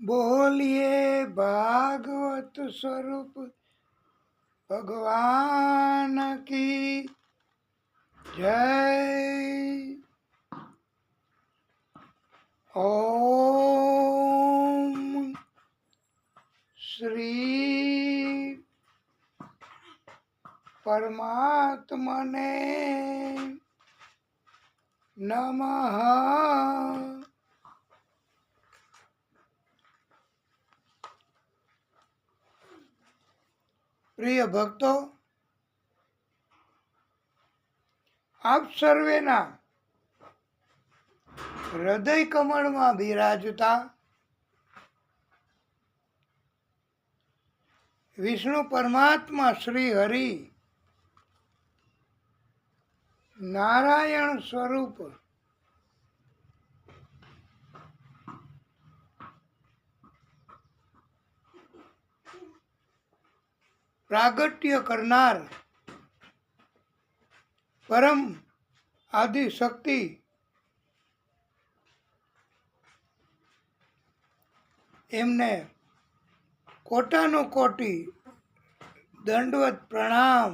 बोलिए भागवत स्वरूप भगवान की जय। ओम श्री परमात्मने नमः। प्रिय भक्तो, આપ સર્વેના હૃદય કમળમાં બિરાજતા વિષ્ણુ પરમાત્મા શ્રી હરિ નારાયણ સ્વરૂપ પ્રાગટ્ય કરનાર પરમ આદિ શક્તિ એમને કોટાનો કોટી દંડવત પ્રણામ।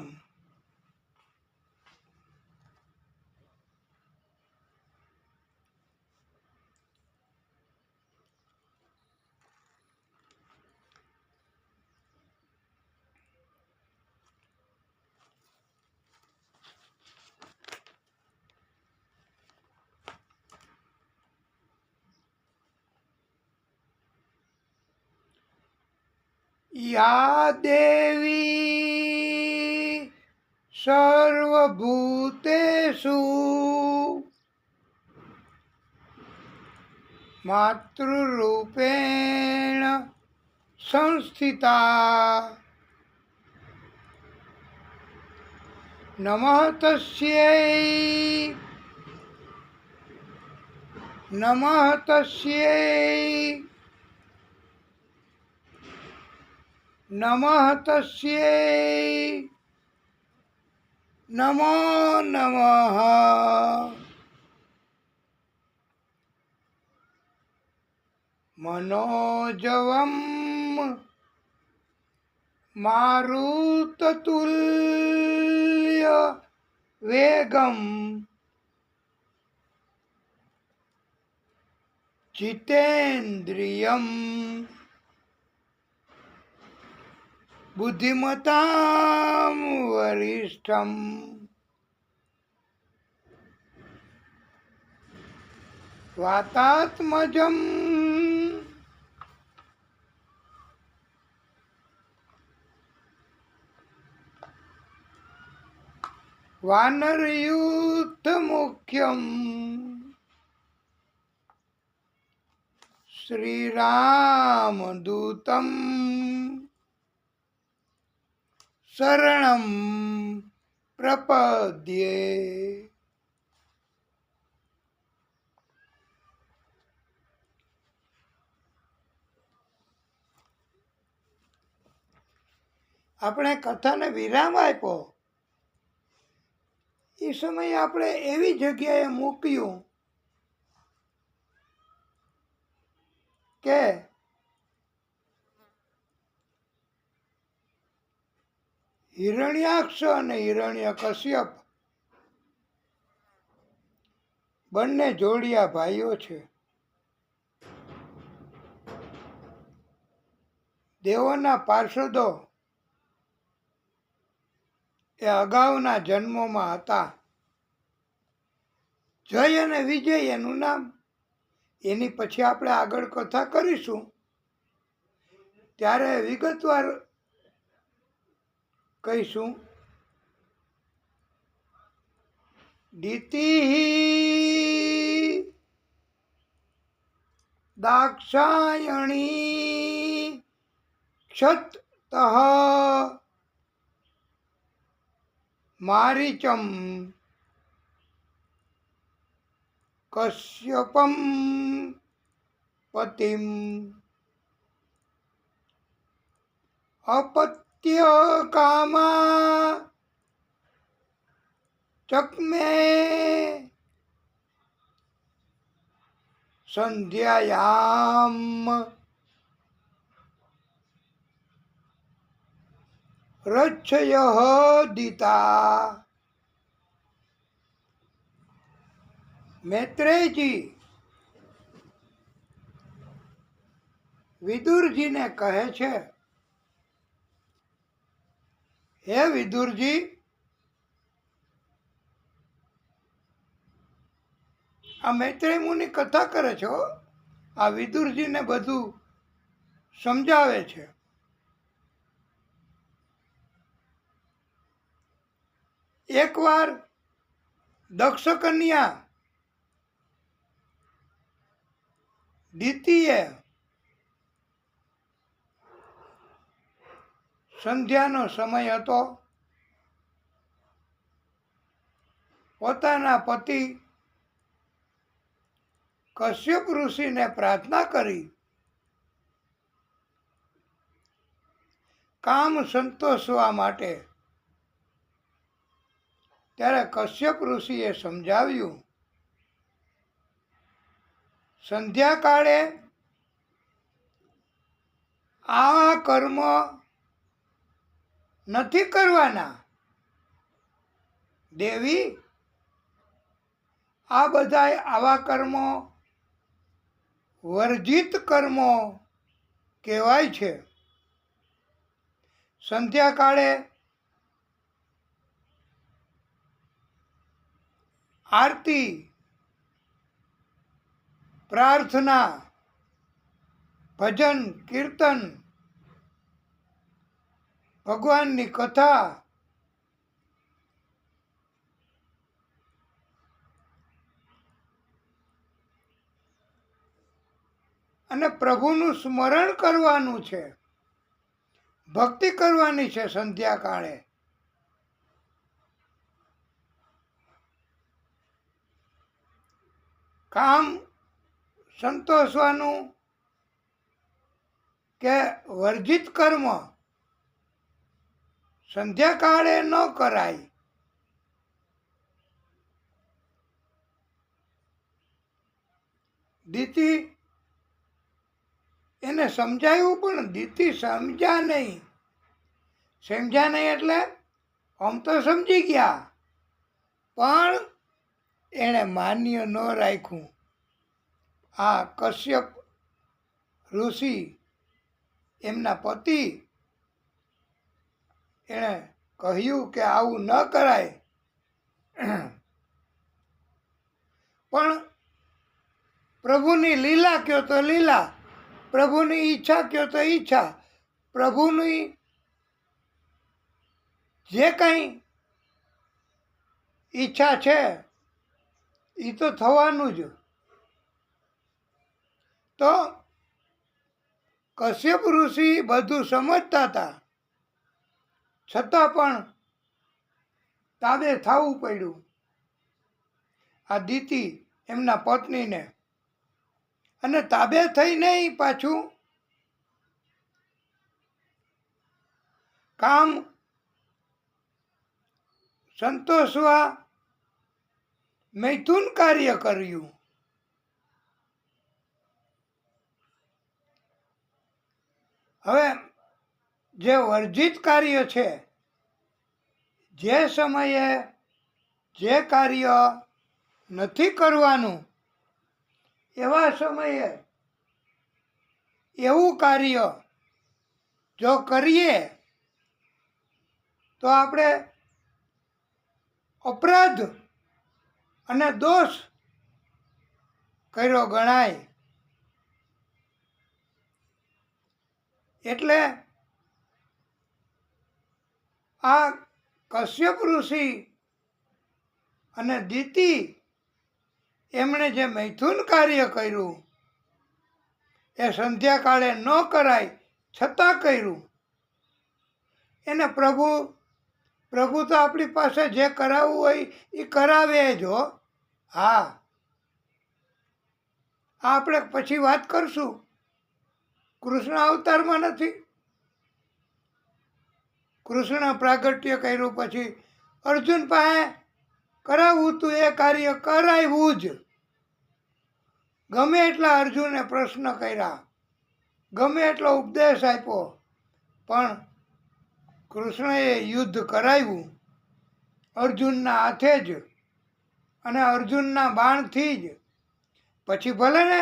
या देवी सर्वभूतेषु मातृरूपेण संस्थिता नमः तस्यै नमः तस्यै नमः तस्यै नमो नमः। मनोजवं मारुततुल्य वेगं जितेन्द्रियं बुद्धिमतां वरिष्ठं वातात्मजं वानरयूथमुख्यं श्रीरामदूतं शरणं प्रपद्ये। આપણે કથાને વિરામ આપ્યો એ સમયે આપણે એવી જગ્યાએ મૂક્યું કે હિરણ્યાક્ષ અને હિરણ્યકશ્યપ બંને જોડિયા ભાઈઓ છે। દેવોના પાર્ષદો એ અગાઉના જન્મોમાં હતા। જય અને વિજય એનું નામ। એની પછી આપણે આગળ કથા કરીશું ત્યારે વિગતવાર કહીશું। દિતિ દાક્ષાયણી ક્ષત મારીચમ કશ્યપમ પતિમ अपत्य कामा चक्मे संध्यायाम રચ્છય દિતા. મૈત્રેયજી વિદુરજીને કહે છે, હે વિદુરજી, આ મૈત્રેય મુનિ કથા કરે છો, આ વિદુરજીને બધું સમજાવે છે. એકવાર દક્ષ કન્યા દિતિએ સંધ્યાનો સમય હતો. પોતાના પતિ કશ્યપ ઋષિને પ્રાર્થના કરી કામ સંતોષવા માટે. ત્યારે કશ્યપ ઋષિએ સમજાવ્યું, સંધ્યાકાળે આવા કર્મ નથી કરવાના. દેવી, આ બધાય આવા કર્મો વર્જિત કર્મો કહેવાય છે. સંધ્યાકાળે આરતી, પ્રાર્થના, ભજન, કીર્તન, ભગવાનની કથા, અને પ્રભુનું સ્મરણ કરવાનું છે, ભક્તિ કરવાની છે. સંધ્યાકાળે કામ સંતોષવાનું કે વર્જિત કર્મ સંધ્યાકાળે ન કરાય. દિતિ એને સમજાયું, પણ દિતિ સમજ્યા નહીં. સમજ્યા નહીં એટલે આમ તો સમજી ગયા, પણ એણે માન્ય ન રાખ્યું. આ કશ્યપ ઋષિ એમના પતિ એણે કહ્યું કે આવું ન કરાય, પણ પ્રભુની લીલા કયો તો લીલા, પ્રભુની ઈચ્છા કયો તો ઈચ્છા, પ્રભુની જે કંઈ ઈચ્છા છે એ તો થવાનું જ. તો કશ્યપ ઋષિ બધું સમજતા હતા, છતાં પણ તાબે થવું પડ્યું આ દિતિ એમના પત્નીને. અને તાબે થઈ નહીં, પાછું કામ સંતોષવા મૈથુન કાર્ય કર્યું. હવે જે વર્જિત કાર્ય છે, જે સમયે જે કાર્ય નથી કરવાનું, એવા સમયે એવું કાર્ય જો કરીએ તો આપણે અપરાધ અને દોષ કર્યો ગણાય. એટલે આ કશ્યપ ઋષિ અને દિતિ એમણે જે મૈથુન કાર્ય કર્યું એ સંધ્યાકાળે ન કરાય છતાં કર્યું. એને પ્રભુ તો આપણી પાસે જે કરાવવું હોય એ કરાવે જ હો. હા, આપણે પછી વાત કરશું. કૃષ્ણ અવતારમાં નથી, કૃષ્ણ પ્રાગટ્ય કર્યું પછી અર્જુન પાસે કરાવવું તું એ કાર્ય કરાવ્યું જ. ગમે એટલા અર્જુને પ્રશ્ન કર્યા, ગમે એટલો ઉપદેશ આપ્યો, પણ કૃષ્ણએ યુદ્ધ કરાવ્યું અર્જુનના હાથે જ અને અર્જુનના બાણથી જ. પછી ભલે ને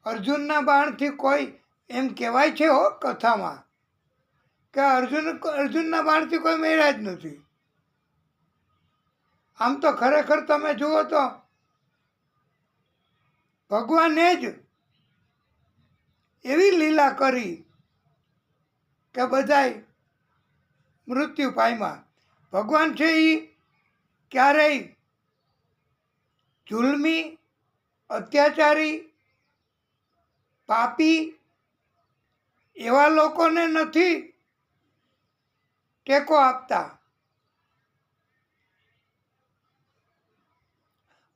અર્જુનના બાણથી કોઈ એમ કહેવાય છે હો કથામાં કે અર્જુનના બાણથી કોઈ મર્યા જ નથી. આમ તો ખરેખર તમે જુઓ તો ભગવાને જ એવી લીલા કરી કે બધાય મૃત્યુ પામ્યા. ભગવાન છે એ ક્યારેય જુલ્મી, અત્યાચારી, પાપી એવા લોકોને નથી ટેકો આપતા.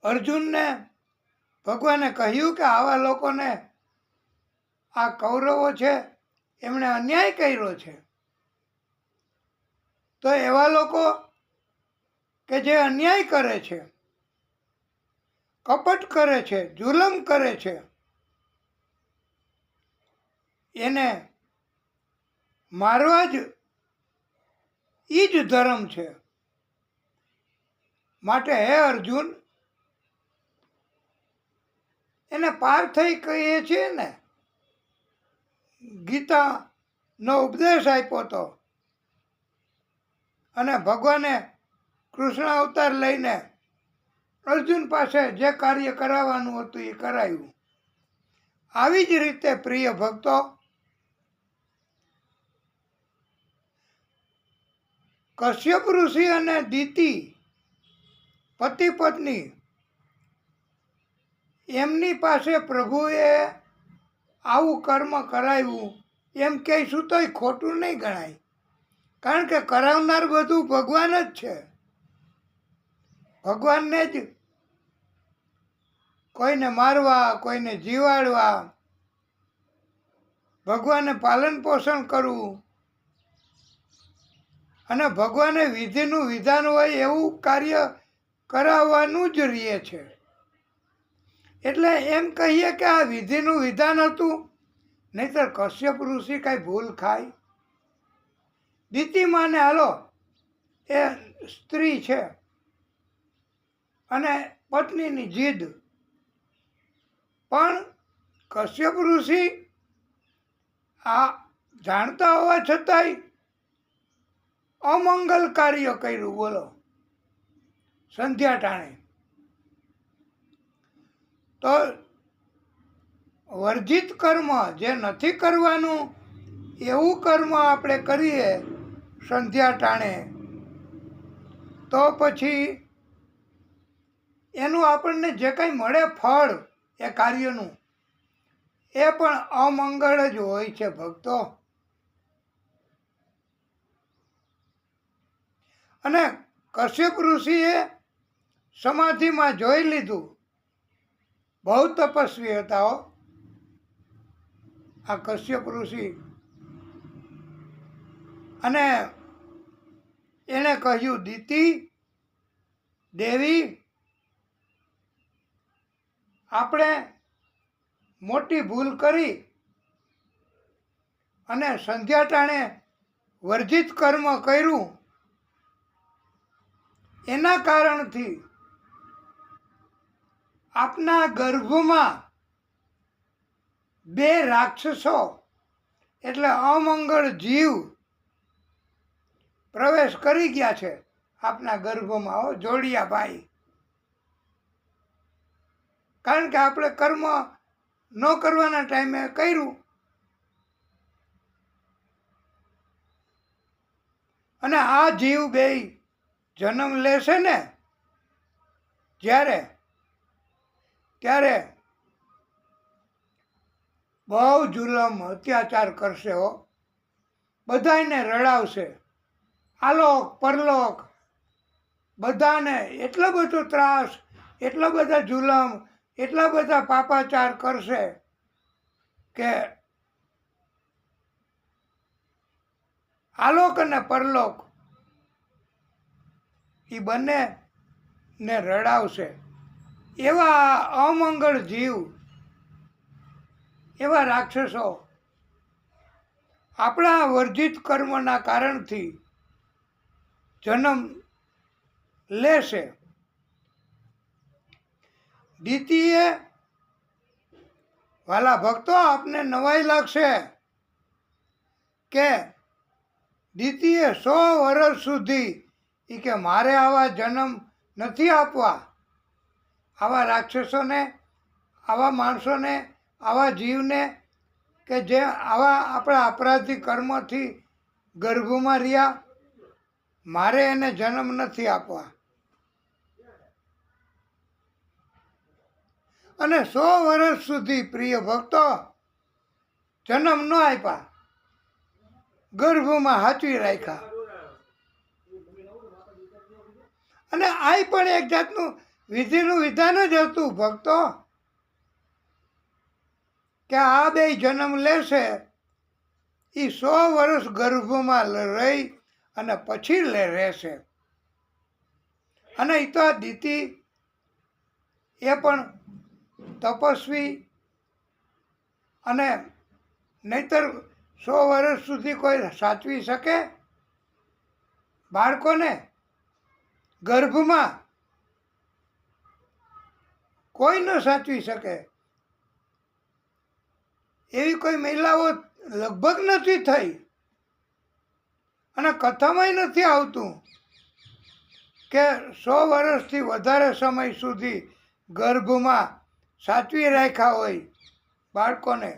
અર્જુનને ભગવાને કહ્યું કે આવા લોકોને, આ કૌરવો છે એમણે અન્યાય કર્યો છે, તો એવા લોકો કે જે અન્યાય કરે છે, કપટ કરે છે, જુલમ કરે છે, એને મારવા જ ઈ જ ધર્મ છે. માટે હે અર્જુન, એને પાર્થય કહીએ છીએ ને, ગીતાનો ઉપદેશ આપ્યો હતો અને ભગવાને કૃષ્ણ અવતાર લઈને અર્જુન પાસે જે કાર્ય કરાવવાનું હતું એ કરાવ્યું. આવી જ રીતે પ્રિય ભક્તો, કશ્યપ ઋષિ અને દિતિ પતિ પત્ની, એમની પાસે પ્રભુએ આવું કર્મ કરાવ્યું એમ કહીશું તોય ખોટું નહીં ગણાય. કારણ કે કરાવનાર બધું ભગવાન જ છે. ભગવાનને જ કોઈને મારવા, કોઈને જીવાડવા, ભગવાને પાલન પોષણ કરવું અને ભગવાને વિધિનું વિધાન હોય એવું કાર્ય કરાવવાનું જ રહે છે. એટલે એમ કહીએ કે આ વિધિનું વિધાન હતું, નહીંતર કશ્યપ ઋષિ કાંઈ ભૂલ ખાય? દિતિમાને હાલો એ સ્ત્રી છે અને પત્નીની જીદ, પણ કશ્યપ ઋષિ આ જાણતા હોવા છતાંય અમંગલ કાર્ય કર્યું. બોલો, સંધ્યા ટાણે તો વર્જિત કર્મ જે નથી કરવાનું એવું કર્મ આપણે કરીએ સંધ્યા ટાણે, તો પછી એનું આપણને જે કંઈ મળે ફળ એ કાર્યનું, એ પણ અમંગળ જ હોય છે ભક્તો. અને કશ્યપ ઋષિએ સમાધિમાં જોઈ લીધું, બહુ તપસ્વી હતા હો આ કશ્યપ ઋષિ. અને એણે કહ્યું, દિતિ દેવી, આપણે મોટી ભૂલ કરી અને સંધ્યા ટાણે વર્જિત કર્મ કર્યું. એના કારણથી આપના ગર્ભમાં 2 રાક્ષસો એટલે અમંગળ જીવ પ્રવેશ કરી ગયા છે આપના ગર્ભમાં. હો જોડિયા ભાઈ, કારણ કે આપણે કર્મ ન કરવાના ટાઈમે કર્યું અને આ જીવ બેય જન્મ લેશે ને ત્યારે બહુ જુલમ અત્યાચાર કરશે હો. બધાને રડાવશે, આલોક પરલોક બધાને એટલો બધો ત્રાસ, એટલો બધા જુલમ, એટલા બધા પાપાચાર કરશે કે આલોક અને પરલોક એ બંનેને રડાવશે. એવા અમંગળ જીવ, એવા રાક્ષસો આપણા વર્જિત કર્મના કારણથી જન્મ લેશે. દ્વિતીય, વાલા ભક્તો, આપને નવાઈ લાગશે કે દ્વિતીય 100 વર્ષ સુધી કે મારે આવા જન્મ નથી આપવા, આવા રાક્ષસોને, આવા માણસોને, આવા જીવને કે જે આવા આપણા અપરાધી કર્મથી ગર્ભમાં રહ્યા, મારે એને જન્મ નથી આપવા. અને 100 વર્ષ સુધી પ્રિય ભક્તો જન્મ ન આપ્યા, ગર્ભમાં હાચવી રાખ્યા. અને આ પણ એક જાતનું વિધિનું વિધાન જ હતું ભક્તો, કે આ બે જન્મ લેશે, એ 100 વર્ષ ગર્ભમાં રહી અને પછી રહેશે. અને એ તો દીતિ એ પણ તપસ્વી, અને નહીતર 100 વર્ષ સુધી કોઈ સાચવી શકે બાળકોને? ગર્ભમાં કોઈ ન સાચવી શકે. એવી કોઈ મહિલાઓ લગભગ નથી થઈ, અને કથામાંય નથી આવતું કે 100 વર્ષથી વધારે સમય સુધી ગર્ભમાં સાચવી રાખ્યા હોય બાળકોને.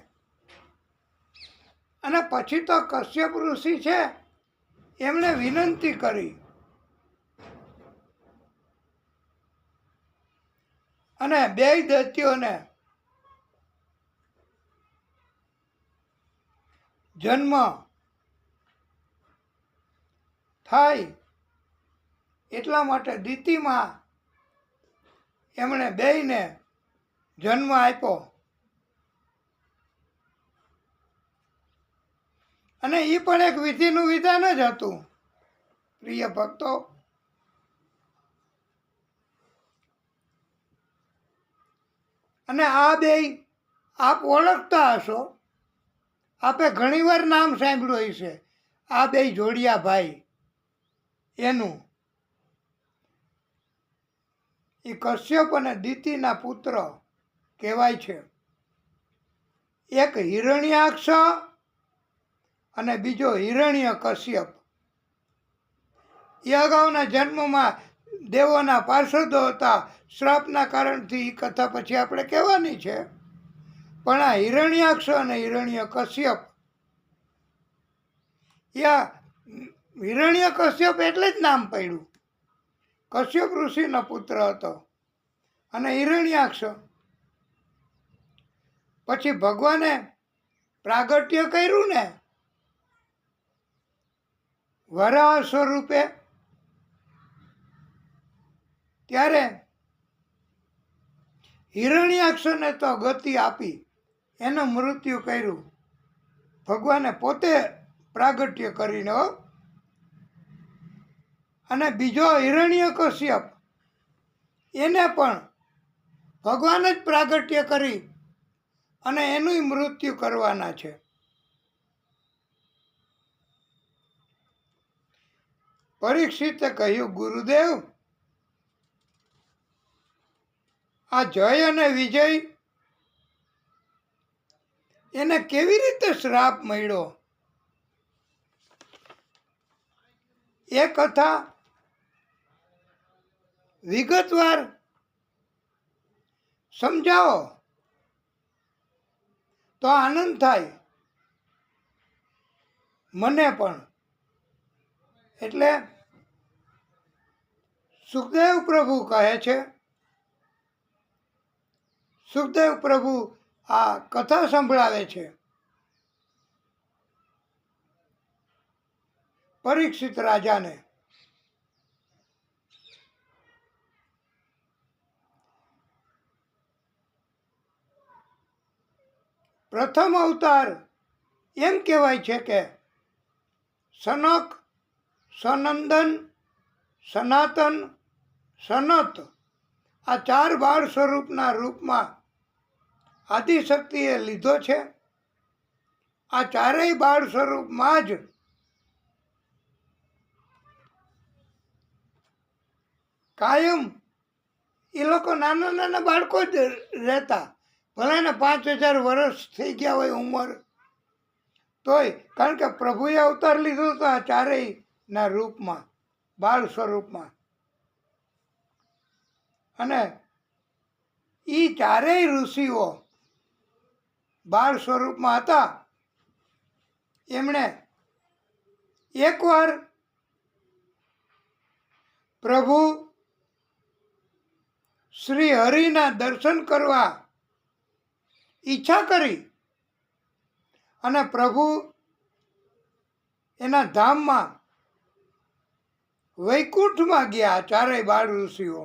અને પછી તો કશ્યપ ઋષિ છે, એમણે વિનંતી કરી અને 2 દૈત્યોને જન્મ થાય એટલા માટે દીતિમાં એમણે 2ને જન્મ આપ્યો. અને એ પણ એક વિધિનું વિધાન જ હતું પ્રિય ભક્તો. અને આ 2 આપ ઓળખતા હશો, આપે ઘણીવાર નામ સાંભળ્યું હશે, આ 2 જોડિયા ભાઈ એનું. એ કશ્યપ અને દીતિના પુત્ર કહેવાય છે. એક હિરણ્યાક્ષ અને બીજો હિરણ્ય કશ્યપ. એ અગાઉના જન્મમાં દેવોના પાર્ષદો હતા, શ્રાપના કારણથી એ કથા પછી આપણે કહેવાની છે. પણ આ હિરણ્યાક્ષ અને હિરણ્ય કશ્યપ, હિરણ્ય કશ્યપ એટલે જ નામ પડ્યું, કશ્યપ ઋષિનો પુત્ર હતો. અને હિરણ્યાક્ષ પછી ભગવાને પ્રાગટ્ય કર્યું ને વરાહ સ્વરૂપે, ત્યારે હિરણ્યાક્ષને તો ગતિ આપી, એનું મૃત્યુ કર્યું ભગવાને પોતે પ્રાગટ્ય કરીને. અને બીજો હિરણ્ય કશ્યપ, એને પણ ભગવાન જ પ્રાગટ્ય કરી અને એનું મૃત્યુ કરવાના છે. પરીક્ષિતે કહ્યું, ગુરુદેવ, આ જય અને વિજય એને કેવી રીતે શ્રાપ મળ્યો? એ કથા વિગતવાર સમજાવો તો આનંદ થાય મને પણ. એટલે સુખદેવ પ્રભુ કહે છે, સુખદેવ પ્રભુ આ કથા સંભળાવે છે પરીક્ષિત રાજાને. પ્રથમ અવતાર એમ કહેવાય છે કે સનક, સનંદન, સનાતન, સનત, આ 4 બાળ સ્વરૂપના રૂપમાં આદિશક્તિએ લીધો છે. આ ચારેય બાળ સ્વરૂપમાં જ કાયમ એ લોકો નાના નાના બાળકો જ રહેતા, ભલે ને 5000 વર્ષ થઈ ગયા હોય ઉંમર તોય, કારણ કે પ્રભુએ અવતાર લીધો હતો આ ચારેયના રૂપમાં, બાળ સ્વરૂપમાં. અને એ ચારેય ઋષિઓ બાળ સ્વરૂપમાં હતા. એમણે એકવાર પ્રભુ શ્રી હરિના દર્શન કરવા ઈચ્છા કરી અને પ્રભુ એના ધામમાં વૈકુંઠમાં ગયા. ચારેય બાળ ઋષિઓ.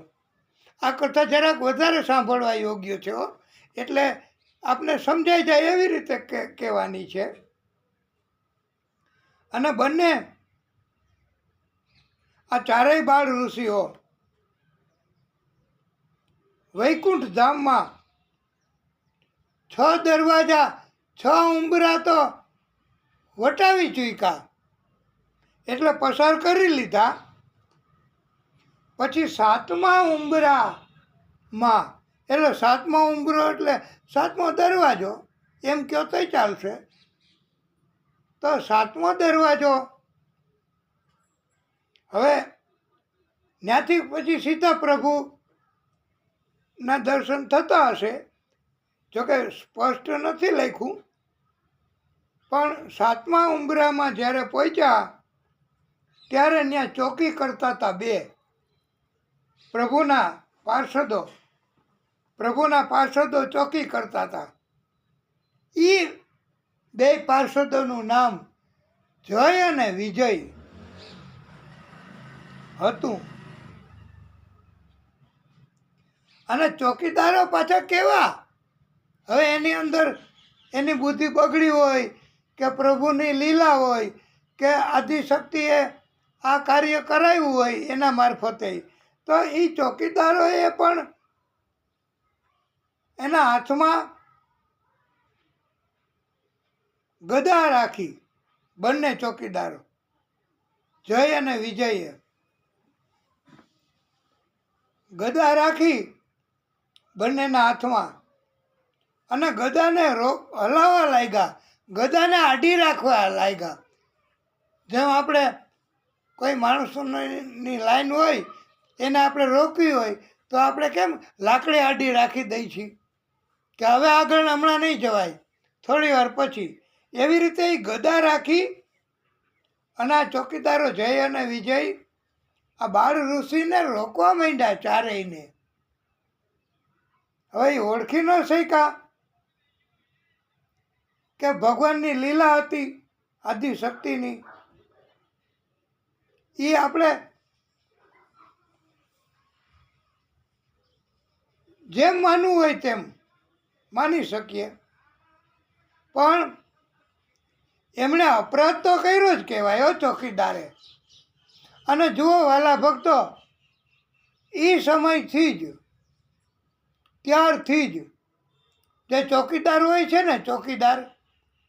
આ કથા જરાક વધારે સાંભળવા યોગ્ય છે, એટલે આપને સમજાઈ જાય એવી રીતે કહેવાની છે. અને બંને આ ચારેય બાળ ઋષિઓ વૈકુંઠ ધામમાં 6 દરવાજા 6 ઉંબરા તો વટાવી ચૂક્યા, એટલે પસાર કરી લીધા. પછી 7મા ઉંબરામાં, એટલે 7મો ઉંબરો એટલે 7મો દરવાજો એમ કહો તોય ચાલશે. તો 7મો દરવાજો, હવે ત્યાંથી પછી સીધા પ્રભુના દર્શન થતા હશે, જોકે સ્પષ્ટ નથી લખ્યું. પણ 7મા ઉંબરામાં જ્યારે પહોંચ્યા ત્યારે ત્યાં ચોકી કરતા હતા 2 પ્રભુના પાર્ષદો ચોકી કરતા હતા. એ 2 પાર્ષદોનું નામ જય અને વિજય હતું. અને ચોકીદારો પાછા કેવા, હવે એની અંદર એની બુદ્ધિ બગડી હોય કે પ્રભુની લીલા હોય કે આદિશક્તિએ આ કાર્ય કરાવ્યું હોય એના મારફતે, તો એ ચોકીદારોએ પણ એના હાથમાં ગદા રાખી. બંને ચોકીદારો જય અને વિજયે ગદા રાખી બંનેના હાથમાં, અને ગદાને હલાવવા લાગ્યા, ગદાને આડી રાખવા લાગ્યા. જેમ આપણે કોઈ માણસોની લાઈન હોય એને આપણે રોકવી હોય તો આપણે કેમ લાકડી આડી રાખી દઈએ છીએ કે હવે આગળ હમણાં નહીં જવાય, થોડી વાર પછી. એવી રીતે એ ગદા રાખી અને આ ચોકીદારો જય અને વિજય આ બાળ ઋષિને રોકવા માંડ્યા ચારેયને. હવે એ ઓળખી ન શક્યા કે ભગવાનની લીલા હતી આદિશક્તિની. એ આપણે જેમ માનવું હોય તેમ માની શકીએ, પણ એમણે અપરાધ તો કર્યો જ કહેવાય ચોકીદારે. અને જુઓ વાલા ભક્તો, એ સમયથી જ ત્યારથી જ જે ચોકીદાર હોય છે ને, ચોકીદાર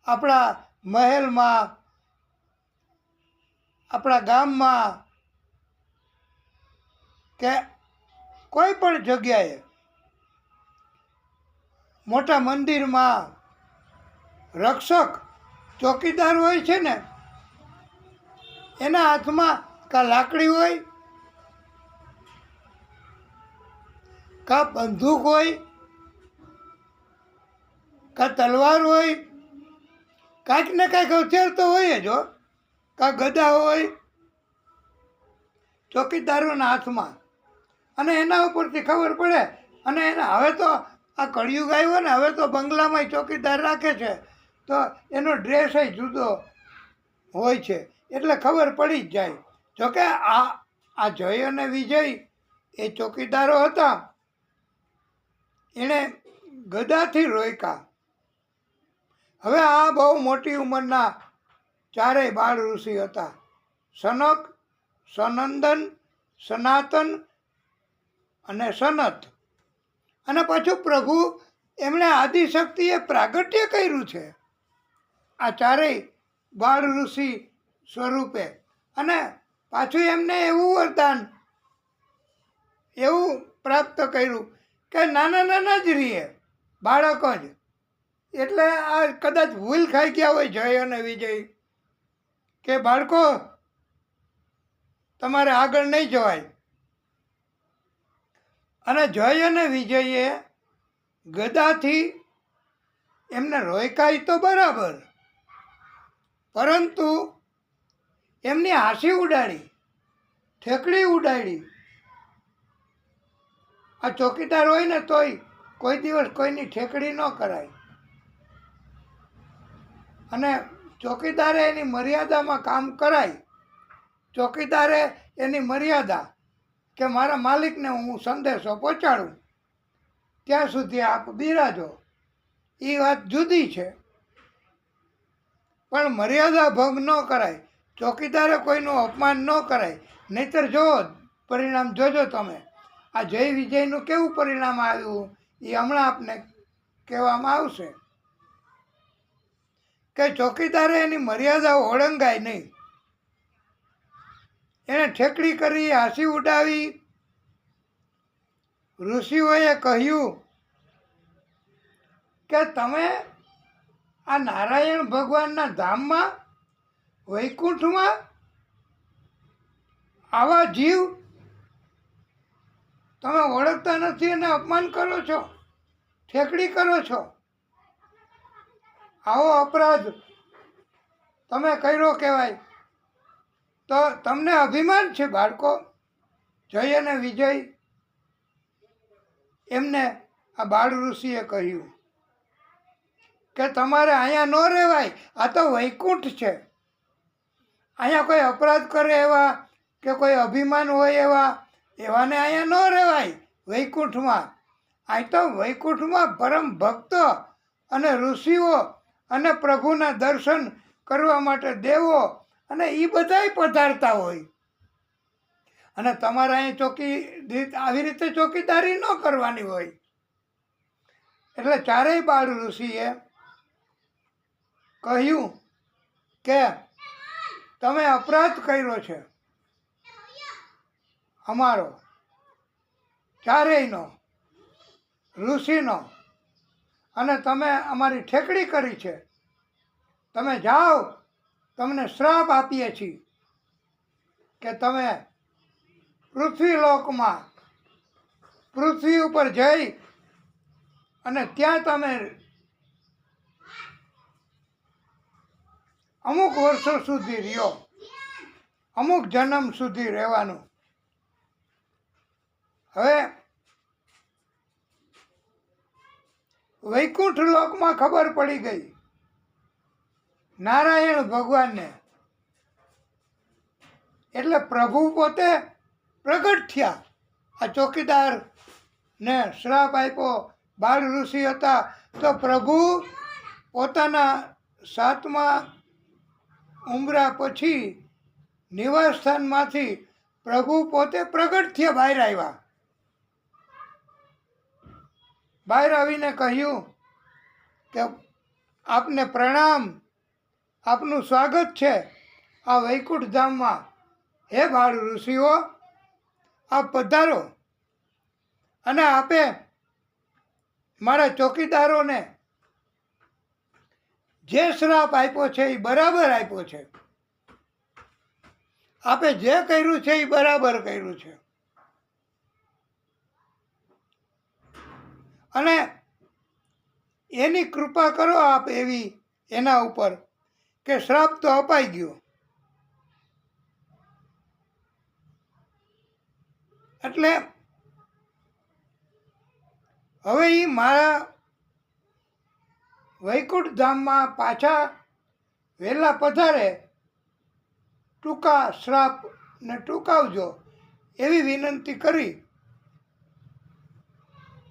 આપણા મહેલમાં, આપણા ગામમાં કે કોઈ પણ જગ્યાએ, મોટા મંદિરમાં રક્ષક ચોકીદાર હોય છે ને, એના હાથમાં કા લાકડી હોય, કા બંદૂક હોય, કા તલવાર હોય, કાંઈક ને કાંઈક હથિયાર તો હોય જ, કા ગદા હોય ચોકીદારોના હાથમાં. અને એના ઉપરથી ખબર પડે. અને એના હવે તો આ કળિયુગ આવ્યો ને, હવે તો બંગલામાં ચોકીદાર રાખે છે, તો એનો ડ્રેસ જુદો હોય છે, એટલે ખબર પડી જ જાય. જોકે આ જય અને વિજય એ ચોકીદારો હતા, એણે ગદાથી રોક્યા. હવે આ બહુ મોટી ઉંમરના ચારેય બાળ ઋષિ હતા. સનક, સનંદન, સનાતન અને સનત. અને પાછું પ્રભુ એમણે આદિશક્તિએ પ્રાગટ્ય કર્યું છે. આ ચારેય બાળ ઋષિ સ્વરૂપે. અને પાછું એમને એવું વરદાન એવું પ્રાપ્ત કર્યું કે નાના નાના જ રહીએ બાળકો જ. એટલે આ કદાચ ભૂલ ખાઈ ગયા હોય જય અને વિજય કે બાળકો તમારે આગળ નહીં જવાય. અને જય અને વિજયે ગદાથી એમને રોકાય તો બરાબર, પરંતુ એમની હાંસી ઉડાડી, ઠેકડી ઉડાડી. આ ચોકીદાર હોય ને તોય કોઈ દિવસ કોઈની ઠેકડી ન કરાય. અને ચોકીદારે એની મર્યાદામાં કામ કરાય. ચોકીદારે એની મર્યાદા કે મારા માલિકને હું સંદેશો પહોંચાડું ત્યાં સુધી આપ બિરાજો, એ વાત જુદી છે. પણ મર્યાદા ભંગ ન કરાય. ચોકીદારે કોઈનું અપમાન ન કરાય. નહીંતર જુઓ પરિણામ જોજો તમે. આ જય વિજયનું કેવું પરિણામ આવ્યું એ હમણાં આપને કહેવામાં આવશે કે ચોકીદારે એની મર્યાદાઓ ઓળંગાય નહીં. એણે ઠેકડી કરી, હાંસી ઉડાવી. ઋષિઓએ કહ્યું કે તમે આ નારાયણ ભગવાનના ધામમાં વૈકુંઠમાં આવા જીવ તમે ઓળખતા નથી અને અપમાન કરો છો, ઠેકડી કરો છો. આવો અપરાધ તમે કર્યો કહેવાય. તો તમને અભિમાન છે બાળકો. જય અને વિજય એમને આ બાળ ઋષિએ કહ્યું કે તમારે અહીંયા ન રહેવાય. આ તો વૈકુંઠ છે. અહીંયા કોઈ અપરાધ કરે એવા કે કોઈ અભિમાન હોય એવાને અહીંયા ન રહેવાય વૈકુંઠમાં. અહીં તો વૈકુંઠમાં પરમ ભક્તો અને ઋષિઓ અને પ્રભુના દર્શન કરવા માટે દેવો અને એ બધાય પધારતા હોય. અને તમારે અહીં આવી રીતે ચોકીદારી ન કરવાની હોય. એટલે ચારેય બાળ ઋષિએ કહ્યું કે તમે અપરાધ કર્યો છે અમારો, ચારેયનો, ઋષિનો, અને તમે અમારી ઠેકડી કરી છે. તમે જાઓ, તમને શ્રાપ આપીએ છીએ કે તમે પૃથ્વીલોકમાં, પૃથ્વી ઉપર જઈ અને ત્યાં તમે અમુક વર્ષો સુધી રહ્યો, અમુક જન્મ સુધી રહેવાનું. હવે વૈકુંઠ લોકમાં ખબર પડી ગઈ નારાયણ ભગવાનને. એટલે પ્રભુ પોતે પ્રગટ થયા. આ ચોકીદાર ને શ્રાપ આપ્યો, બાળ ઋષિ હતા, તો પ્રભુ પોતાના 7મા ઉંબરા પછી નિવાસસ્થાનમાંથી પ્રભુ પોતે પ્રગટ થયા, બહાર આવ્યા. બહાર આવીને કહ્યું કે આપને પ્રણામ, આપનું સ્વાગત છે આ વૈકુંઠ ધામમાં. હે બાળ ઋષિઓ, આપ પધારો. અને આપે મારા ચોકીદારોને જે શ્રાપ આપ્યો છે એ બરાબર આપ્યો છે. આપે જે કર્યું છે એ બરાબર કર્યું છે. અને એની કૃપા કરો આપ એવી એના ઉપર કે શ્રાપ તો અપાઈ ગયો. એટલે હવે એ મારા વૈકુંઠ ધામમાં પાછા વહેલા પધારે, ટૂંકા શ્રાપને ટૂંકાવજો એવી વિનંતી કરી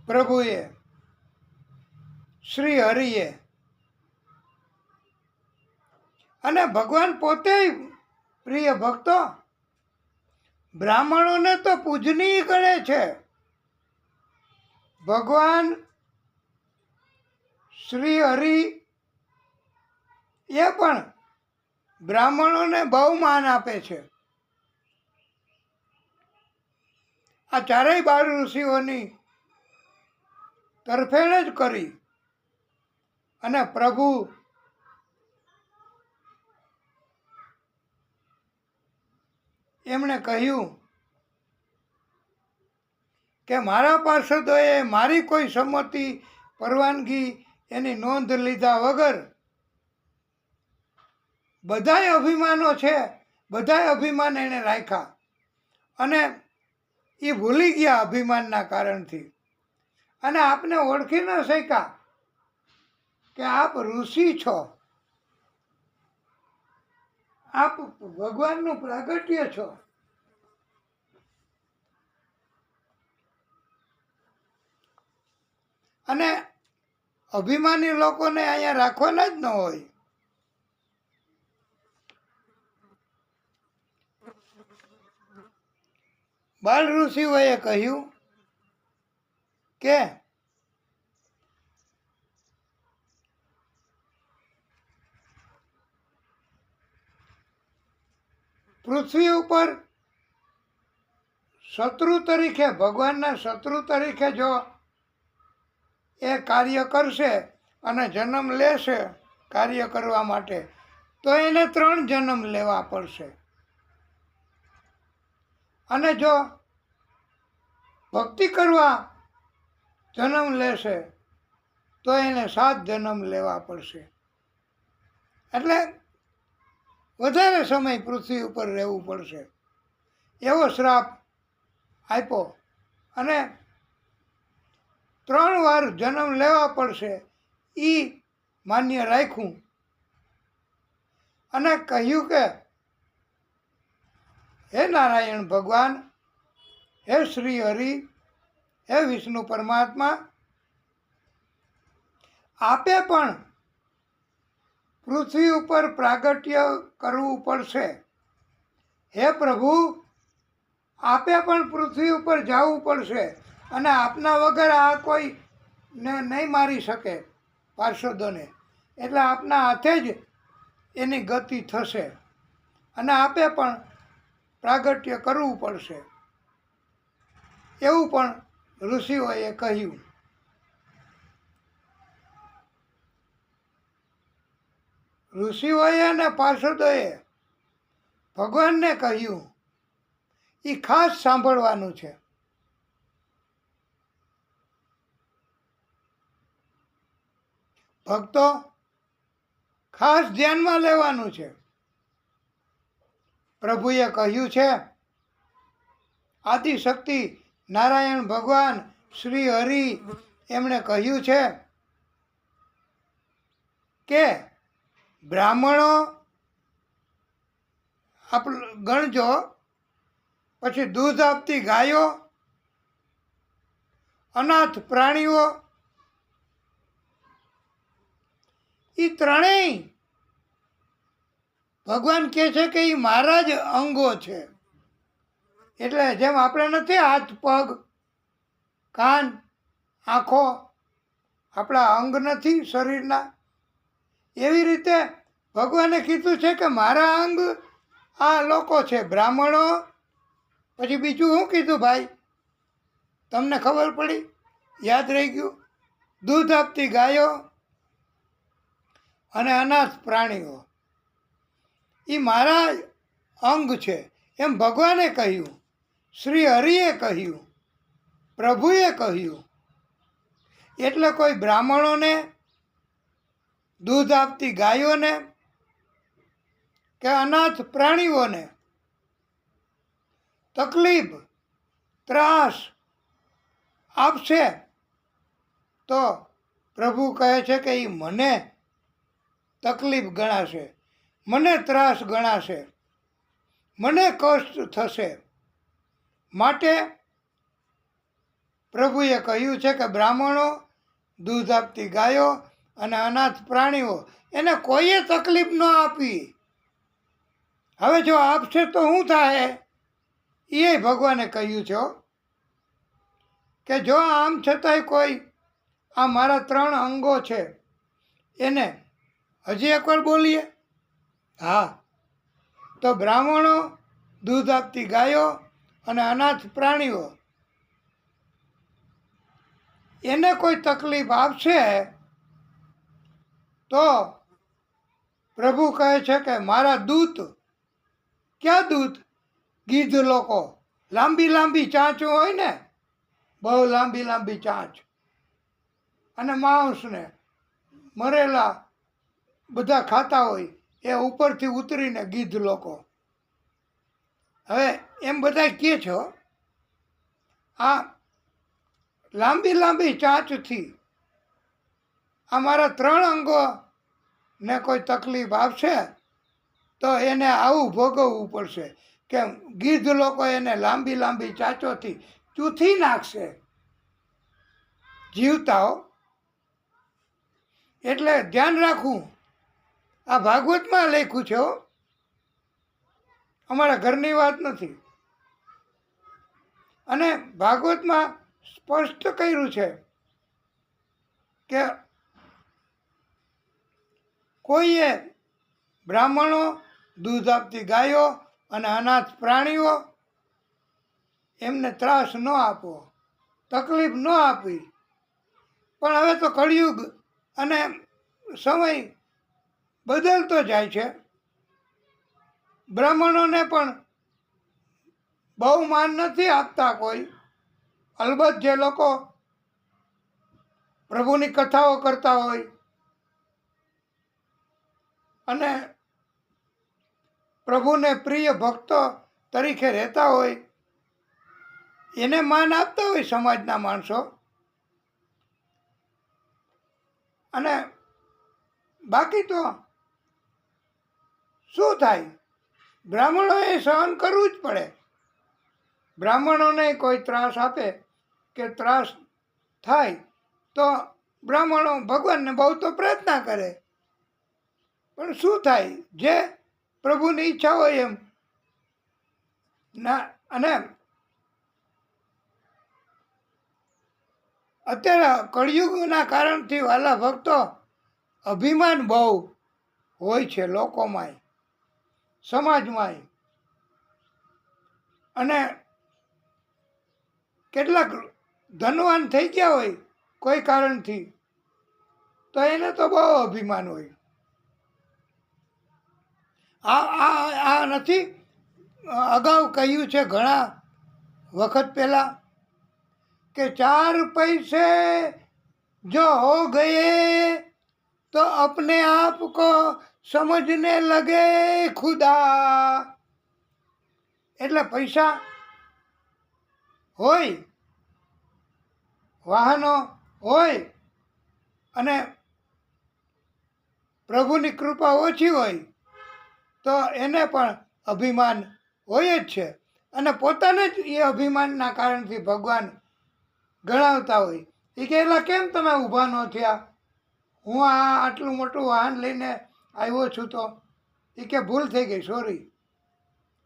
પ્રભુએ, શ્રી હરિએ. અને ભગવાન પોતે પ્રિય ભક્તો બ્રાહ્મણોને તો પૂજનીય ગણે છે. ભગવાન શ્રી હરિ એ પણ બ્રાહ્મણોને બહુ માન આપે છે. આ ચારેય 12 ઋષિઓની તરફેણ જ કરી અને પ્રભુ એમણે કહ્યું કે મારા પાર્ષદોએ મારી કોઈ સંમતિ પરવાનગી એની નોંધ લીધા વગર બધાય અભિમાનો છે, બધાય અભિમાન એણે રાખ્યા અને એ ભૂલી ગયા અભિમાનના કારણથી, અને આપને ઓળખી ન શક્યા કે આપ ઋષિ છો, આપ ભગવાનનું પ્રાગટ્ય છો. અને અભિમાની લોકોને અહીંયા રાખવાના જ ન હોય. બાલ ઋષિઓએ કહ્યું કે પૃથ્વી ઉપર શત્રુ તરીકે, ભગવાનના શત્રુ તરીકે જો એ કાર્ય કરશે અને જન્મ લેશે કાર્ય કરવા માટે, તો એને 3 જન્મ લેવા પડશે. અને જો ભક્તિ કરવા જન્મ લેશે તો એને 7 જન્મ લેવા પડશે. એટલે વધારે સમય પૃથ્વી ઉપર રહેવું પડશે એવો શ્રાપ આપ્યો. અને 3 વાર જન્મ લેવા પડશે એ માન્ય રાખ્યું. અને કહ્યું કે હે નારાયણ ભગવાન, હે શ્રી હરિ, હે વિષ્ણુ પરમાત્મા, આપે પણ પૃથ્વી ઉપર પ્રાગટ્ય કરવું પડશે. હે પ્રભુ, આપે પણ પૃથ્વી ઉપર જવું પડશે અને આપના વગર આ કોઈ નહીં મારી શકે પાર્ષદોને. એટલે આપના હાથે જ એની ગતિ થશે અને આપે પણ પ્રાગટ્ય કરવું પડશે, એવું પણ ઋષિઓએ કહ્યું. ઋષિઓએ અને પાર્ષદોએ ભગવાનને કહ્યું એ ખાસ સાંભળવાનું છે. ભક્તો ખાસ ધ્યાનમાં લેવાનું છે. પ્રભુએ કહ્યું છે, આદિશક્તિ નારાયણ ભગવાન શ્રી હરિ એમણે કહ્યું છે કે બ્રાહ્મણો આપ ગણજો, પછી દૂધ આપતી ગાયો, અનાથ પ્રાણીઓ, એ ત્રણેય ભગવાન કહે છે કે એ મારા જ અંગો છે. એટલે જેમ આપણે નથી હાથ, પગ, કાન, આંખો આપણા અંગ નથી શરીરના, એવી રીતે ભગવાને કીધું છે કે મારા અંગ આ લોકો છે, બ્રાહ્મણો. પછી બીજું શું કીધું ભાઈ? તમને ખબર પડી? યાદ રહી ગયું? દૂધ આપતી ગાયો અને અનાથ પ્રાણીઓ એ મારા અંગ છે, એમ ભગવાને કહ્યું, શ્રી હરિએ કહ્યું, પ્રભુએ કહ્યું. એટલે કોઈ બ્રાહ્મણોને, દૂધ આપતી ગાયોને કે અનાથ પ્રાણીઓને તકલીફ, ત્રાસ આપશે તો પ્રભુ કહે છે કે એ મને તકલીફ ગણાશે, મને ત્રાસ ગણાશે, મને કષ્ટ થશે. માટે પ્રભુએ કહ્યું છે કે બ્રાહ્મણો, દૂધ આપતી ગાયો અને અનાથ પ્રાણીઓ એને કોઈએ તકલીફ ન આપી. હવે જો આપશે તો શું થાય? એ ભગવાને કહ્યું છે કે જો આમ છતાંય કોઈ આ મારા 3 અંગો છે એને હજી એકવાર બોલીએ. હા, તો બ્રાહ્મણો, દૂધ આપતી ગાયો અને અનાથ પ્રાણીઓ એને કોઈ તકલીફ આપશે તો પ્રભુ કહે છે કે મારા દૂત, ક્યાં દૂત? ગીધ લોકો, લાંબી લાંબી ચાંચો હોય ને, બહુ લાંબી લાંબી ચાંચ, અને માંસને મરેલા બધા ખાતા હોય, એ ઉપરથી ઉતરીને ગીધ લોકો. હવે એમ બધા કહે છો, આ લાંબી લાંબી ચાંચથી આ મારા 3 અંગોને કોઈ તકલીફ આપશે તો એને આવું ભોગવવું પડશે કે ગીધ લોકો એને લાંબી લાંબી ચાંચોથી ચૂથી નાખશે જીવતાઓ. એટલે ધ્યાન રાખવું. આ ભાગવતમાં લખ્યું છે, અમારા ઘરની વાત નથી. અને ભાગવતમાં સ્પષ્ટ કર્યું છે કે કોઈએ બ્રાહ્મણો, દૂધ આપતી ગાયો અને અનાથ પ્રાણીઓ એમને ત્રાસ ન આપવો, તકલીફ ન આપવી. પણ હવે તો કળિયુગ અને સમય બદલતો જાય છે. બ્રાહ્મણોને પણ બહુ માન નથી આપતા કોઈ. અલબત્ત જે લોકો પ્રભુની કથાઓ કરતા હોય અને પ્રભુને પ્રિય ભક્તો તરીકે રહેતા હોય એને માન આપતા હોય સમાજના માણસો. અને બાકી તો શું થાય? બ્રાહ્મણોએ સહન કરવું જ પડે. બ્રાહ્મણોને કોઈ ત્રાસ આપે કે ત્રાસ થાય તો બ્રાહ્મણો ભગવાનને બહુ તો પ્રાર્થના કરે, પણ શું થાય? જે પ્રભુની ઈચ્છા હોય એમ ના. અને અત્યારે કળિયુગના કારણથી વાલા ભક્તો અભિમાન બહુ હોય છે લોકોમાંય, સમાજમાંય. અને કેટલાક ધનવાન થઈ ગયા હોય કોઈ કારણથી તો એને તો બહુ અભિમાન હોય. આ નથી અગાઉ કહ્યું છે ઘણા વખત પહેલાં કે 4 પૈસે જો હો ગયે તો अपने आप को समझने लगे खुदा. એટલે પૈસા હોય, વાહનો હોય અને પ્રભુની કૃપા ઓછી હોય તો એને પણ અભિમાન હોય જ છે. અને પોતાને જ એ અભિમાનના કારણથી ભગવાન ગણાવતા હોય. એ કે એલા કેમ તમે ઊભા ન થયા? હું આટલું મોટું વાહન લઈને આવ્યો છું તો. એ કે ભૂલ થઈ ગઈ, સોરી,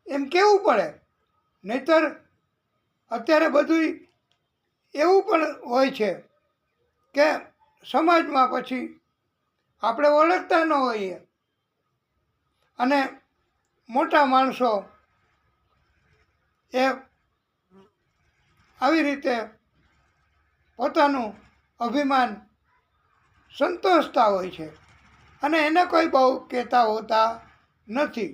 એમ કેવું પડે. નહીતર અત્યારે બધું એવું પણ હોય છે કે સમાજમાં પછી આપણે ઓળખતા ન હોઈએ અને મોટા માણસો એ આવી રીતે પોતાનું અભિમાન સંતોષતા હોય છે અને એને કોઈ બહુ કહેતા હોતા નથી.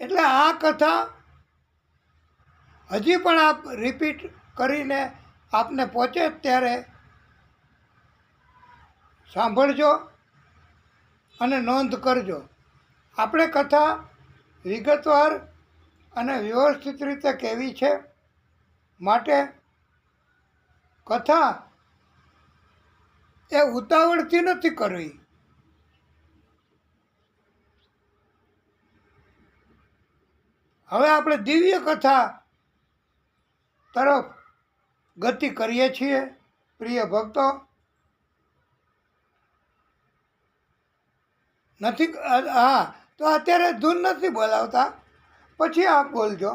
એટલે આ કથા હજી પણ આપ રિપીટ કરીને આપને પહોંચે ત્યારે સાંભળજો અને નોંધ કરજો. આપણે કથા વિગતવાર અને વ્યવસ્થિત રીતે કહેવી છે, માટે કથા એ ઉતાવળથી નથી કરવી. હવે આપણે દિવ્ય કથા તરફ ગતિ કરીએ છીએ પ્રિય ભક્તો. નથી? હા, તો અત્યારે ધૂન નથી બોલાવતા, પછી આપ બોલજો.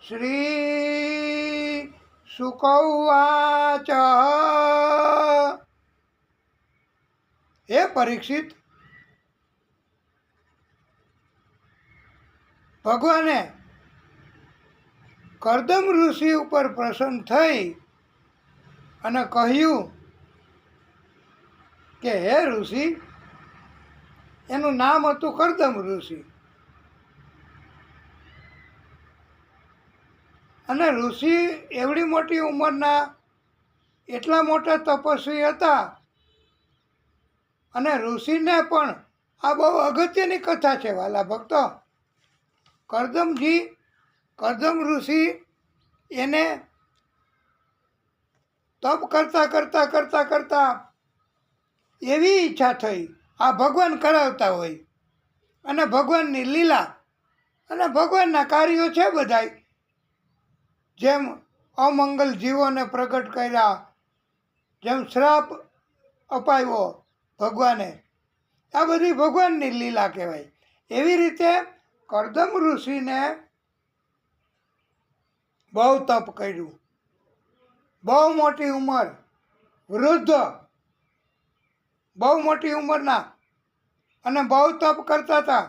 શ્રી શુક ઉવાચ હે પરીક્ષિત, ભગવાને કર્દમ ઋષિ ઉપર પ્રસન્ન થઈ અને કહ્યું કે હે ઋષિ, એનું નામ હતું કર્દમ ઋષિ. અને ઋષિ એવડી મોટી ઉંમરના એટલા મોટા તપસ્વી હતા. અને ઋષિને પણ આ બહુ અગત્યની કથા છે વાલા ભક્તો. કર્દમ ઋષિ એને તપ કરતા એવી ઈચ્છા થઈ, આ ભગવાન કરાવતા હોય અને ભગવાનની લીલા અને ભગવાનના કાર્યો છે બધાય, જેમ અમંગલ જીવોને પ્રગટ કર્યા, જેમ શ્રાપ અપાવ્યો ભગવાને, આ બધી ભગવાનની લીલા કહેવાય. એવી રીતે કર્દમ ઋષિને બહુ તપ કર્યું, બહુ મોટી ઉંમર, વૃદ્ધ, બહુ મોટી ઉંમરના અને બહુ તપ કરતા હતા.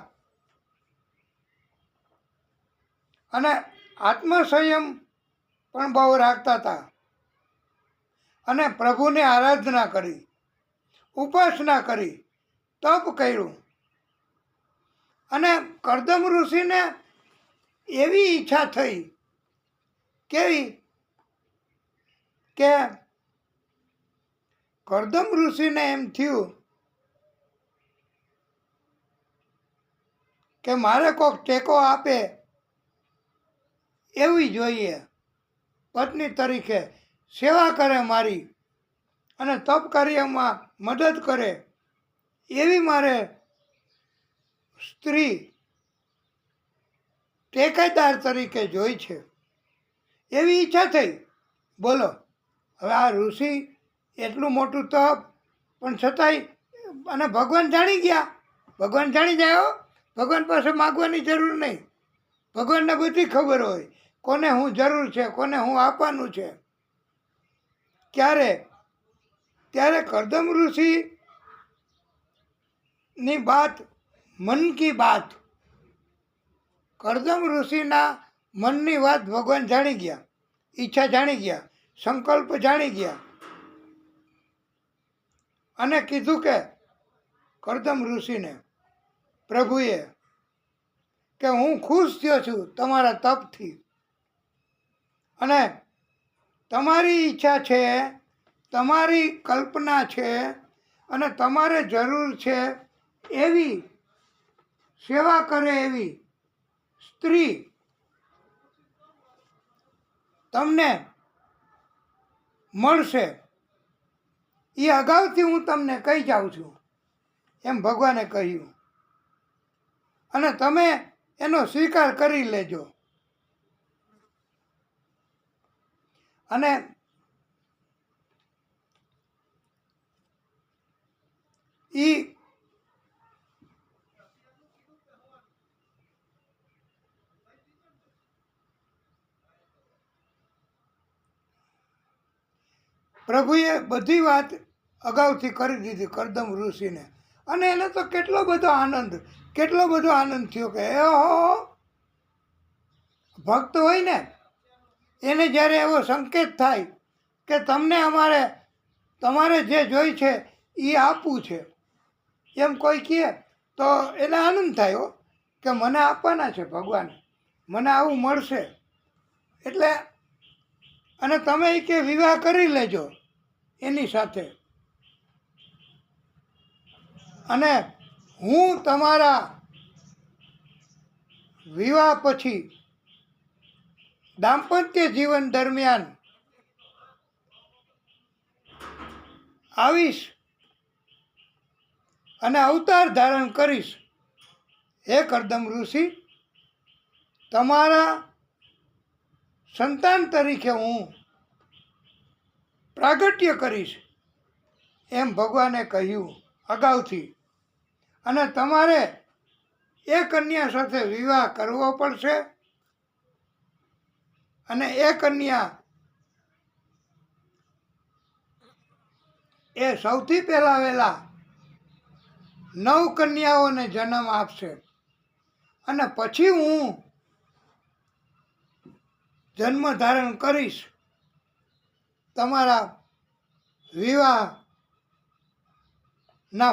અને આત્મસંયમ પણ બહુ રાખતા હતા. અને પ્રભુની આરાધના કરી, ઉપાસના કરી, તપ કર્યું. અને કર્દમ ઋષિને એવી ઈચ્છા થઈ, કેવી કે કર્દમ ઋષિને એમ થયું કે મારે કોઈક ટેકો આપે એવી જોઈએ, પત્ની તરીકે સેવા કરે મારી અને તપ કાર્યમાં મદદ કરે એવી મારે સ્ત્રી ટેકેદાર તરીકે જોઈ છે. એવી ઈચ્છા થઈ. બોલો, હવે આ ઋષિ એટલું મોટું તપ પણ છતાંય, અને ભગવાન જાણી ગયા. ભગવાન જાણી જાય હો, ભગવાન પાસે માગવાની જરૂર નહીં. ભગવાનને બધી ખબર હોય કોને શું જરૂર છે, કોને શું આપવાનું છે. ત્યારે કર્દમ ઋષિની બાત, મન કી બાત, કર્દમ ઋષિના મનની વાત ભગવાન જાણી ગયા, ઈચ્છા જાણી ગયા, સંકલ્પ જાણી ગયા. અને કીધું કે કર્દમ ઋષિને પ્રભુએ કે હું ખુશ થયો છું તમારા તપથી, અને તમારી ઈચ્છા છે, તમારી કલ્પના છે, અને તમારે જરૂર છે એવી સેવા કરે એવી સ્ત્રી તમને મળશે. એ અગાઉથી હું તમને કહી જાઉં છું, એમ ભગવાને કહ્યું. અને તમે એનો સ્વીકાર કરી લેજો. અને એ પ્રભુએ બધી વાત અગાઉથી કરી દીધી કર્દમ ઋષિને. અને એને તો કેટલો બધો આનંદ થયો કે ઓહો, ભક્ત હોય ને એને જ્યારે એવો સંકેત થાય કે તમને તમારે જે જોઈ છે એ આપવું છે, એમ કોઈ કહે તો એને આનંદ થાય હો, કે મને આપવાના છે ભગવાન, મને આવું મળશે. એટલે અને તમે કે વિવાહ કરી લેજો એની સાથે, અને હું તમારા વિવાહ પછી દાંપત્ય જીવન દરમિયાન આવીશ અને અવતાર ધારણ કરીશ. હે કર્દમ ઋષિ, તમારા સંતાન તરીકે હું પ્રાગટ્ય કરીશ, એમ ભગવાને કહ્યું અગાઉથી. અને તમારે એ કન્યા સાથે વિવાહ કરવો પડશે. અને એ કન્યા એ સૌથી પહેલાં વહેલા 9 કન્યાઓને જન્મ આપશે અને પછી હું જન્મ ધારણ કરીશ તમારા વિવાહના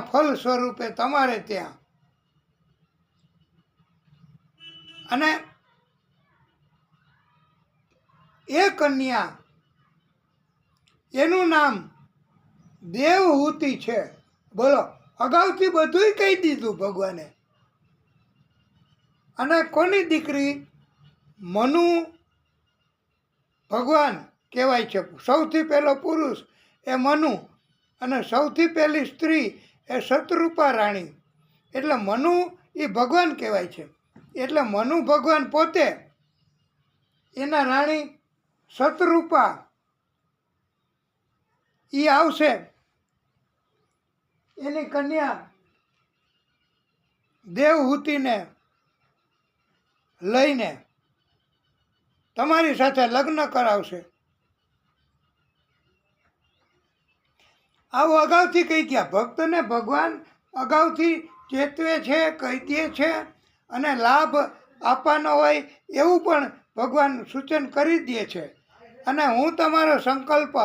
ફળ સ્વરૂપે તમારે ત્યાં. અને એ કન્યા એનું નામ દેવહૂતિ છે. બોલો, અગાઉથી બધુંય કહી દીધું ભગવાને. અને કોની દીકરી? મનુ ભગવાન કહેવાય છે. સૌથી પહેલો પુરુષ એ મનુ અને સૌથી પહેલી સ્ત્રી એ શતરૂપા રાણી. એટલે મનુ એ ભગવાન કહેવાય છે. એટલે મનુ ભગવાન પોતે એના રાણી શતરૂપા એ આવશે એની કન્યા દેવહૂતિને લઈને તમારી સાથે લગ્ન કરાવશે. આવું અગાઉથી કહી ગયા. ભક્તને ભગવાન અગાઉથી ચેતવે છે, કહી દે છે અને લાભ આપવાનો હોય એવું પણ ભગવાન સૂચન કરી દે છે. અને હું તમારો સંકલ્પ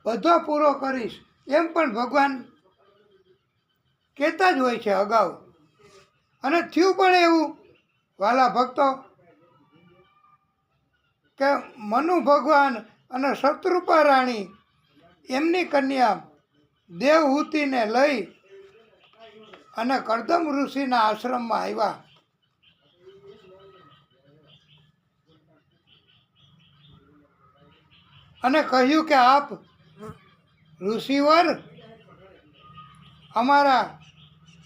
બધો પૂરો કરીશ એમ પણ ભગવાન કહેતા જ હોય છે અગાઉ. અને થયું પણ એવું વાલા ભક્તો કે મનુ ભગવાન અને શતરૂપા રાણી એમની કન્યા દેવહૂતિને લઈ અને કરદમ ઋષિના આશ્રમમાં આવ્યા. અને કહ્યું કે આપ ઋષિવર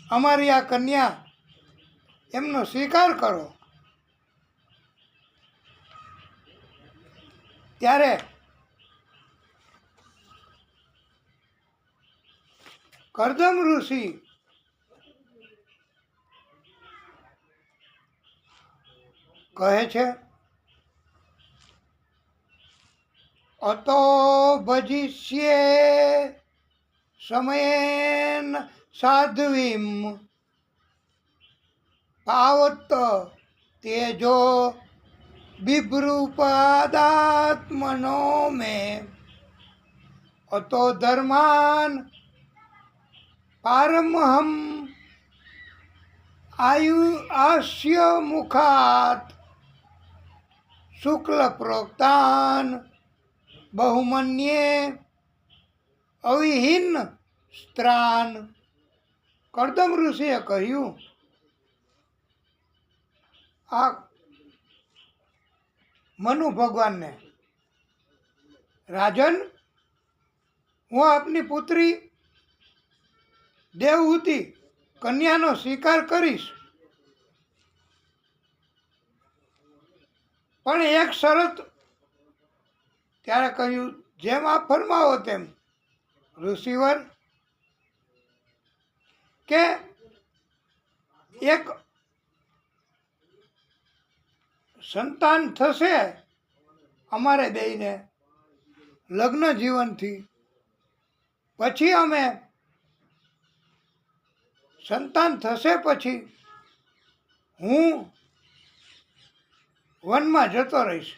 અમારી આ કન્યા એમનો સ્વીકાર કરો. ત્યારે કરદમ ઋષિ કહે છે અતો ભજિષ્યે સમયેન સાધ્વીમ પાવત તેજો બિભ્રુપદાત્મનો મે અતો ધર્માન પારમહમ આસ્ય મુખાત શુક્લ પ્રોક્તાન બહુમન્યે અવિહીન સ્ત્રાન. કરદમ ઋષિએ કહ્યું આ મનુ ભગવાનને, રાજન, હું આપની પુત્રી દેવહૂતિ કન્યાનો સ્વીકાર કરીશ, પણ એક શરત. ત્યારે કહ્યું જેમ આપ ફરમાવો તેમ ઋષિવર, કે એક સંતાન થશે અમારે બેયને લગ્ન જીવનથી, પછી અમે સંતાન થશે પછી હું વનમાં જતો રહીશ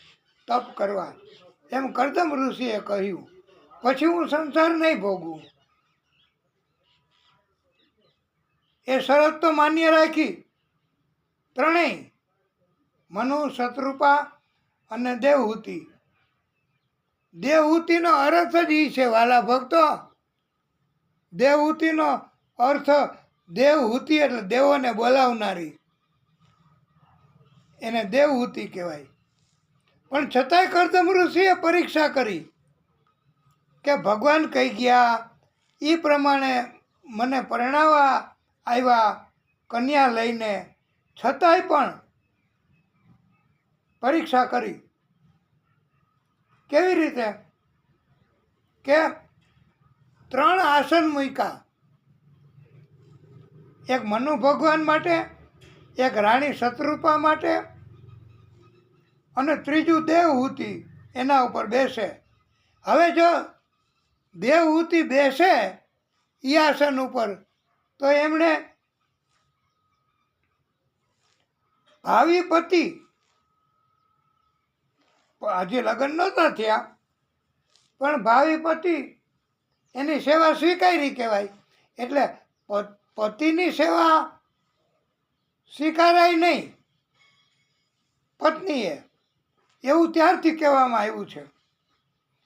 તપ કરવા, એમ કરદમ ઋષિએ કહ્યું. પછી હું સંસાર નહીં ભોગવું. એ શરત તો માન્ય રાખી ત્રણેય, મનુ, શતરૂપા અને દેવહૂતિ. દેવહૂતિનો અર્થ જ એ છે વાલા ભક્તો. દેવહૂતિનો અર્થ દેવહૂતિ એટલે દેવોને બોલાવનારી, એને દેવહૂતિ કહેવાય. પણ છતાંય કરદમ ઋષિએ પરીક્ષા કરી કે ભગવાન કહી ગયા એ પ્રમાણે મને પરણાવવા આવ્યા કન્યા લઈને, છતાંય પણ પરીક્ષા કરી. કેવી રીતે? કે 3 આસન મૂક્યા. એક મનુ ભગવાન માટે, એક રાણી શતરૂપા માટે અને ત્રીજું દેવહૂતિ એના ઉપર બેસે. હવે જો દેવહૂતિ બેસે એ આસન ઉપર તો એમણે ભાવિ પતિ હજી લગ્ન નહોતા થયા પણ ભાવિ પતિ એની સેવા સ્વીકારી કહેવાય. એટલે પતિની સેવા સ્વીકારાય નહીં પત્નીએ, એવું ત્યારથી કહેવામાં આવ્યું છે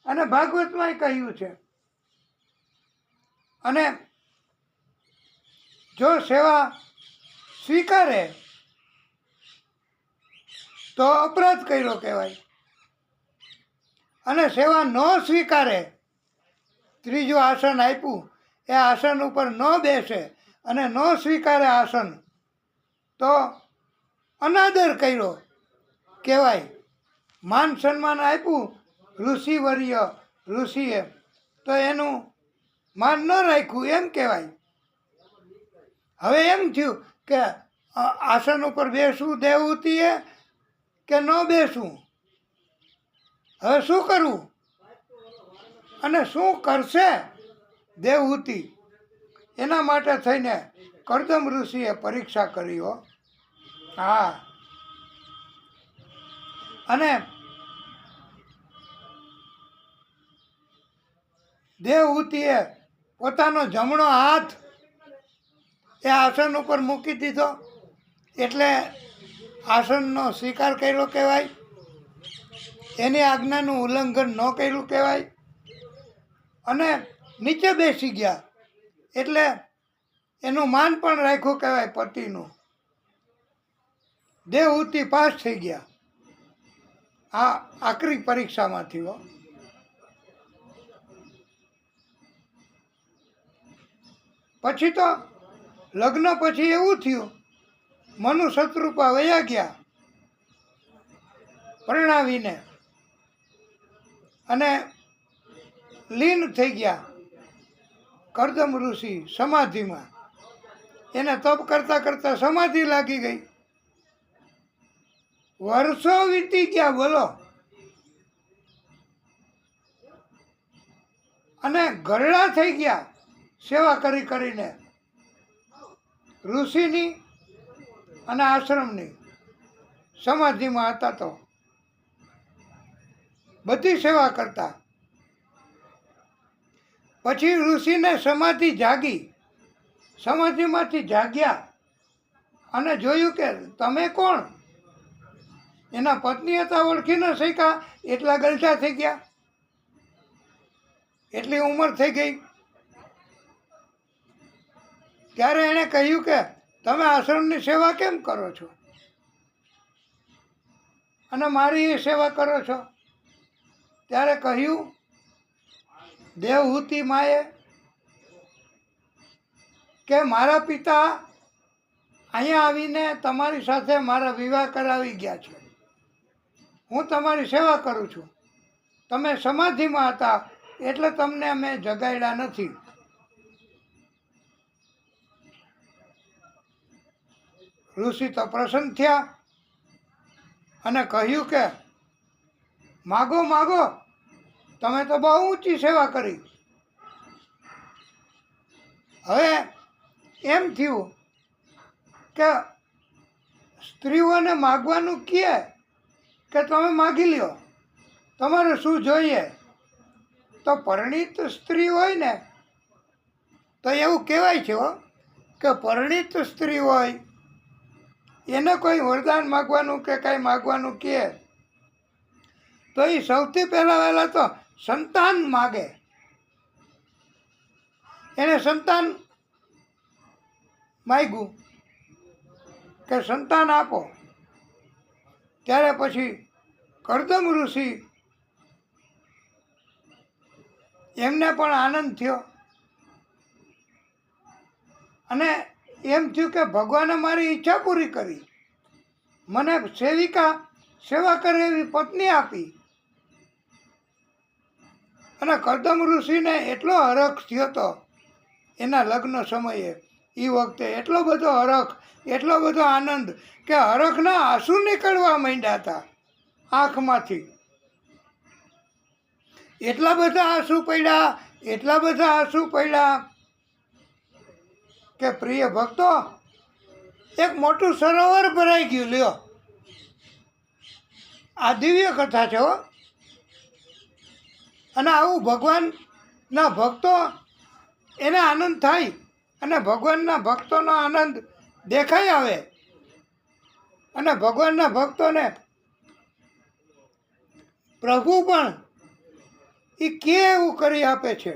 અને ભાગવતમાંય કહ્યું છે. અને જો સેવા સ્વીકારે તો અપરાધ કર્યો કહેવાય અને સેવા ન સ્વીકારે, ત્રીજું આસન આપ્યું એ આસન ઉપર ન બેસે અને ન સ્વીકારે આસન તો અનાદર કર્યો કહેવાય. માન સન્માન આપ્યું ઋષિવર્ય ઋષિએ તો એનું માન ન રાખ્યું એમ કહેવાય. હવે એમ થયું કે આસન ઉપર બેસવું દેવહૂતિએ કે ન બેસવું, હવે શું કરવું અને શું કરશે દેવહૂતિ, એના માટે થઈને કરદમ ઋષિએ પરીક્ષા કરી હો. હા, અને દેવહૂતિએ પોતાનો જમણો હાથ એ આસન ઉપર મૂકી દીધો એટલે આસનનો સ્વીકાર કર્યો કહેવાય, એની આજ્ઞાનું ઉલ્લંઘન ન કર્યું કહેવાય. અને નીચે બેસી ગયા એટલે એનું માન પણ રાખ્યું કહેવાય પતિનું. દેવહૂતિ પાસ થઈ ગયા આ આકરી પરીક્ષામાંથી હો. પછી તો લગ્ન પછી એવું થયું મનુ શત્રુપા વયા ગયા પરણાવીને અને લીન થઈ ગયા કરદમ ઋષિ સમાધિમાં. એને તપ કરતાં કરતાં સમાધિ લાગી ગઈ. વર્ષો વીતી ગયા બોલો, અને ગરડા થઈ ગયા સેવા કરી કરીને ઋષિની અને આશ્રમની. સમાધિમાં હતા તો બધી સેવા કરતા. પછી ઋષિને સમાધિ જાગી, સમાધિમાંથી જાગ્યા અને જોયું કે તમે કોણ. એના પત્ની હતા ઓળખી ન શક્યા, એટલા ગલઢા થઈ ગયા, એટલી ઉંમર થઈ ગઈ. ત્યારે એણે કહ્યું કે તમે આશ્રમની સેવા કેમ કરો છો અને મારી એ સેવા કરો છો. ત્યારે કહ્યું દેવહૂતિ માએ કે મારા પિતા અહીંયા આવીને તમારી સાથે મારા વિવાહ કરાવી ગયા છે, હું તમારી સેવા કરું છું. તમે સમાધિમાં હતા એટલે તમને અમે જગાડ્યા નથી. ઋષિ તો પ્રસન્ન થયા અને કહ્યું કે માગો માગો, તમે તો બહુ ઊંચી સેવા કરી. હવે એમ થયું કે સ્ત્રીઓને માગવાનું કહે કે તમે માગી લ્યો, તમારે શું જોઈએ. તો પરિણીત સ્ત્રી હોય ને તો એવું કહેવાય છે કે પરિણીત સ્ત્રી હોય એને કોઈ વરદાન માગવાનું કે કાંઈ માગવાનું કહે તો એ સૌથી પહેલાં તો સંતાન માગે. એને સંતાન માગ્યું કે સંતાન આપો. ત્યારે પછી કરદમ ઋષિ એમને પણ આનંદ થયો અને એમ થયું કે ભગવાને મારી ઈચ્છા પૂરી કરી, મને સેવા કરે એવી પત્ની આપી. અને કરદમ ઋષિને એટલો હરખ થયો હતો એના લગ્ન સમયે. એ વખતે એટલો બધો હરખ, એટલો બધો આનંદ કે હરખના આંસુ નીકળવા માંડ્યા હતા આંખમાંથી. એટલા બધા આંસુ પડ્યા, એટલા બધા આંસુ પડ્યા કે પ્રિય ભક્તો એક મોટું સરોવર ભરાઈ ગયું. લ્યો, આ દિવ્ય કથા છે હો. અને આવું ભગવાનના ભક્તો એને આનંદ થાય અને ભગવાનના ભક્તોનો આનંદ દેખાઈ આવે અને ભગવાનના ભક્તોને પ્રભુ પણ એ કે એવું કરી આપે છે.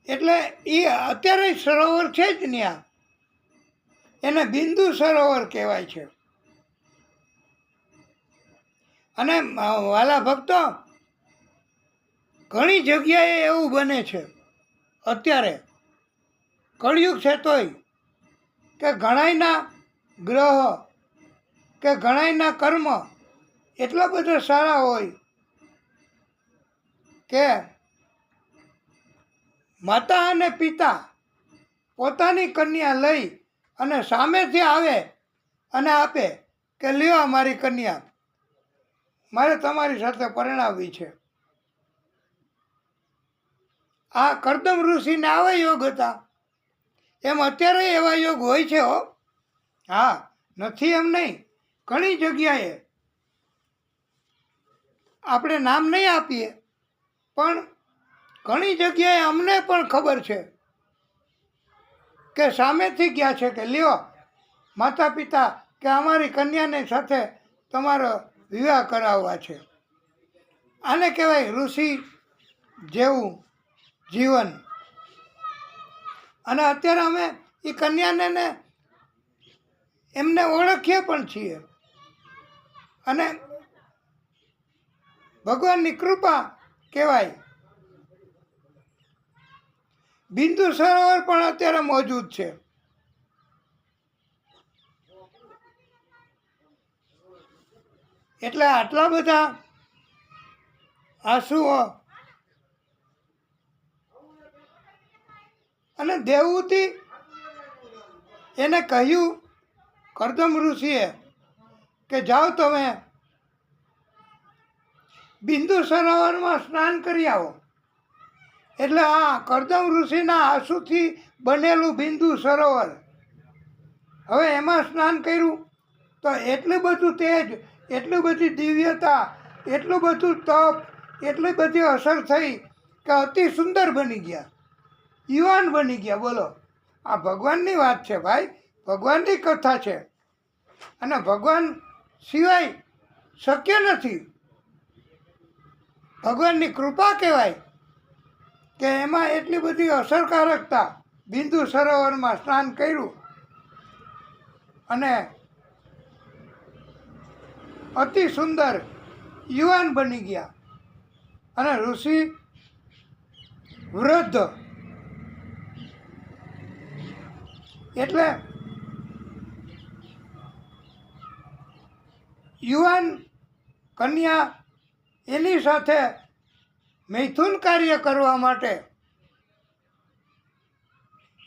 એટલે એ અત્યારે સરોવર છે જ ત્યાં, એને બિંદુ સરોવર કહેવાય છે. અને વાલા ભક્તો, ઘણી જગ્યાએ એવું બને છે અત્યારે કળિયુગ છે તોય, કે ઘણાયના ગ્રહ કે ઘણાયના કર્મ એટલા બધા સારા હોય કે માતા અને પિતા પોતાની કન્યા લઈ અને સામેથી આવે અને આપે કે લ્યો મારી કન્યા, મારે તમારી સાથે પરણાવવી છે. આ કરદમ ઋષિને આવા યોગ હતા, એમ અત્યારે એવા યોગ હોય છે હો. હા, નથી એમ નહીં, ઘણી જગ્યાએ આપણે નામ નહીં આપીએ પણ ઘણી જગ્યાએ અમને પણ ખબર છે કે સામેથી ગયા છે કે લ્યો માતા પિતા કે અમારી કન્યાને સાથે તમારો વિવાહ કરાવવા છે. આને કહેવાય ઋષિ જેવું જીવન. અને અત્યારે અમે એ કન્યાને ને એમને ઓળખીએ પણ છીએ. અને ભગવાનની કૃપા કહેવાય. બિંદુ સરોવર પણ અત્યારે મોજૂદ છે. એટલે આટલા બધા આંસુઓ અને દેવહૂતિ એને કહ્યું કરદમ ઋષિએ કે જાઓ તમે બિંદુ સરોવરમાં સ્નાન કરી આવો. એટલે આ કરદમ ઋષિના આંસુથી બનેલું બિંદુ સરોવર, હવે એમાં સ્નાન કર્યું તો એટલું બધું તેજ, એટલી બધી દિવ્યતા, એટલું બધું તપ, એટલી બધી અસર થઈ કે અતિ સુંદર બની ગયા, યુવાન બની ગયા. બોલો, આ ભગવાનની વાત છે ભાઈ, ભગવાનની કથા છે. અને ભગવાન સિવાય શક્ય નથી. ભગવાનની કૃપા કહેવાય કે એમાં એટલી બધી અસરકારકતા. બિંદુ સરોવરમાં સ્નાન કર્યું અને અતિ સુંદર યુવાન બની ગયા. અને ઋષિ વૃદ્ધ, એટલે યુવાન કન્યા એની સાથે મૈથુન કાર્ય કરવા માટે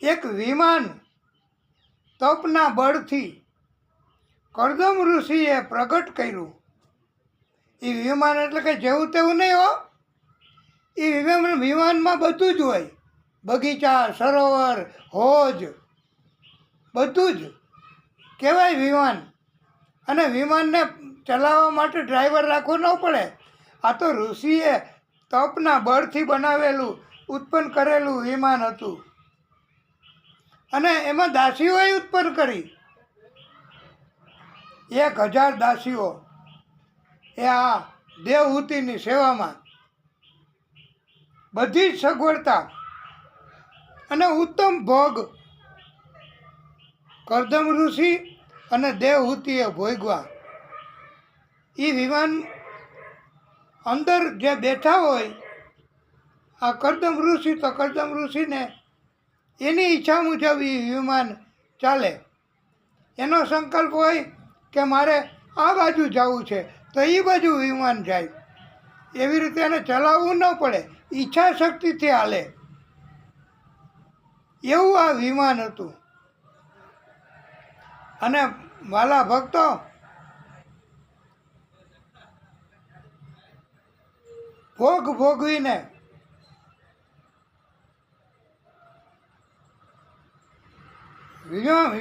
એક વિમાન તપના બળથી કરદમ ઋષિએ પ્રગટ કર્યું. એ વિમાન એટલે કે જેવું તેવું નહીં હો. એ વિમાનમાં બધું જ હોય, બગીચા, સરોવર, હોજ, બધું જ કહેવાય વિમાન. અને વિમાનને ચલાવવા માટે ડ્રાઈવર રાખવો ન પડે. આ તો ઋષિએ તપના બળથી બનાવેલું, ઉત્પન્ન કરેલું વિમાન હતું. અને એમાં દાસીઓએ ઉત્પન્ન કરી 1000 દાસીઓ એ આ દેવહૂતિની સેવામાં. બધી જ સગવડતા અને ઉત્તમ ભોગ કરદમ ઋષિ અને દેવહૂતિએ ભોગવા. એ વિમાન અંદર જે બેઠા હોય આ કરદમ ઋષિ, તો કરદમ ઋષિને એની ઈચ્છા મુજબ એ વિમાન ચાલે. એનો સંકલ્પ હોય કે મારે આ બાજુ જવું છે તો એ બાજુ વિમાન જાય. એવી રીતે એને ચલાવવું ન પડે, ઈચ્છા શક્તિથી હાલે એવું આ વિમાન હતું. અને વાલા ભક્તો, ભોગ ભોગવીને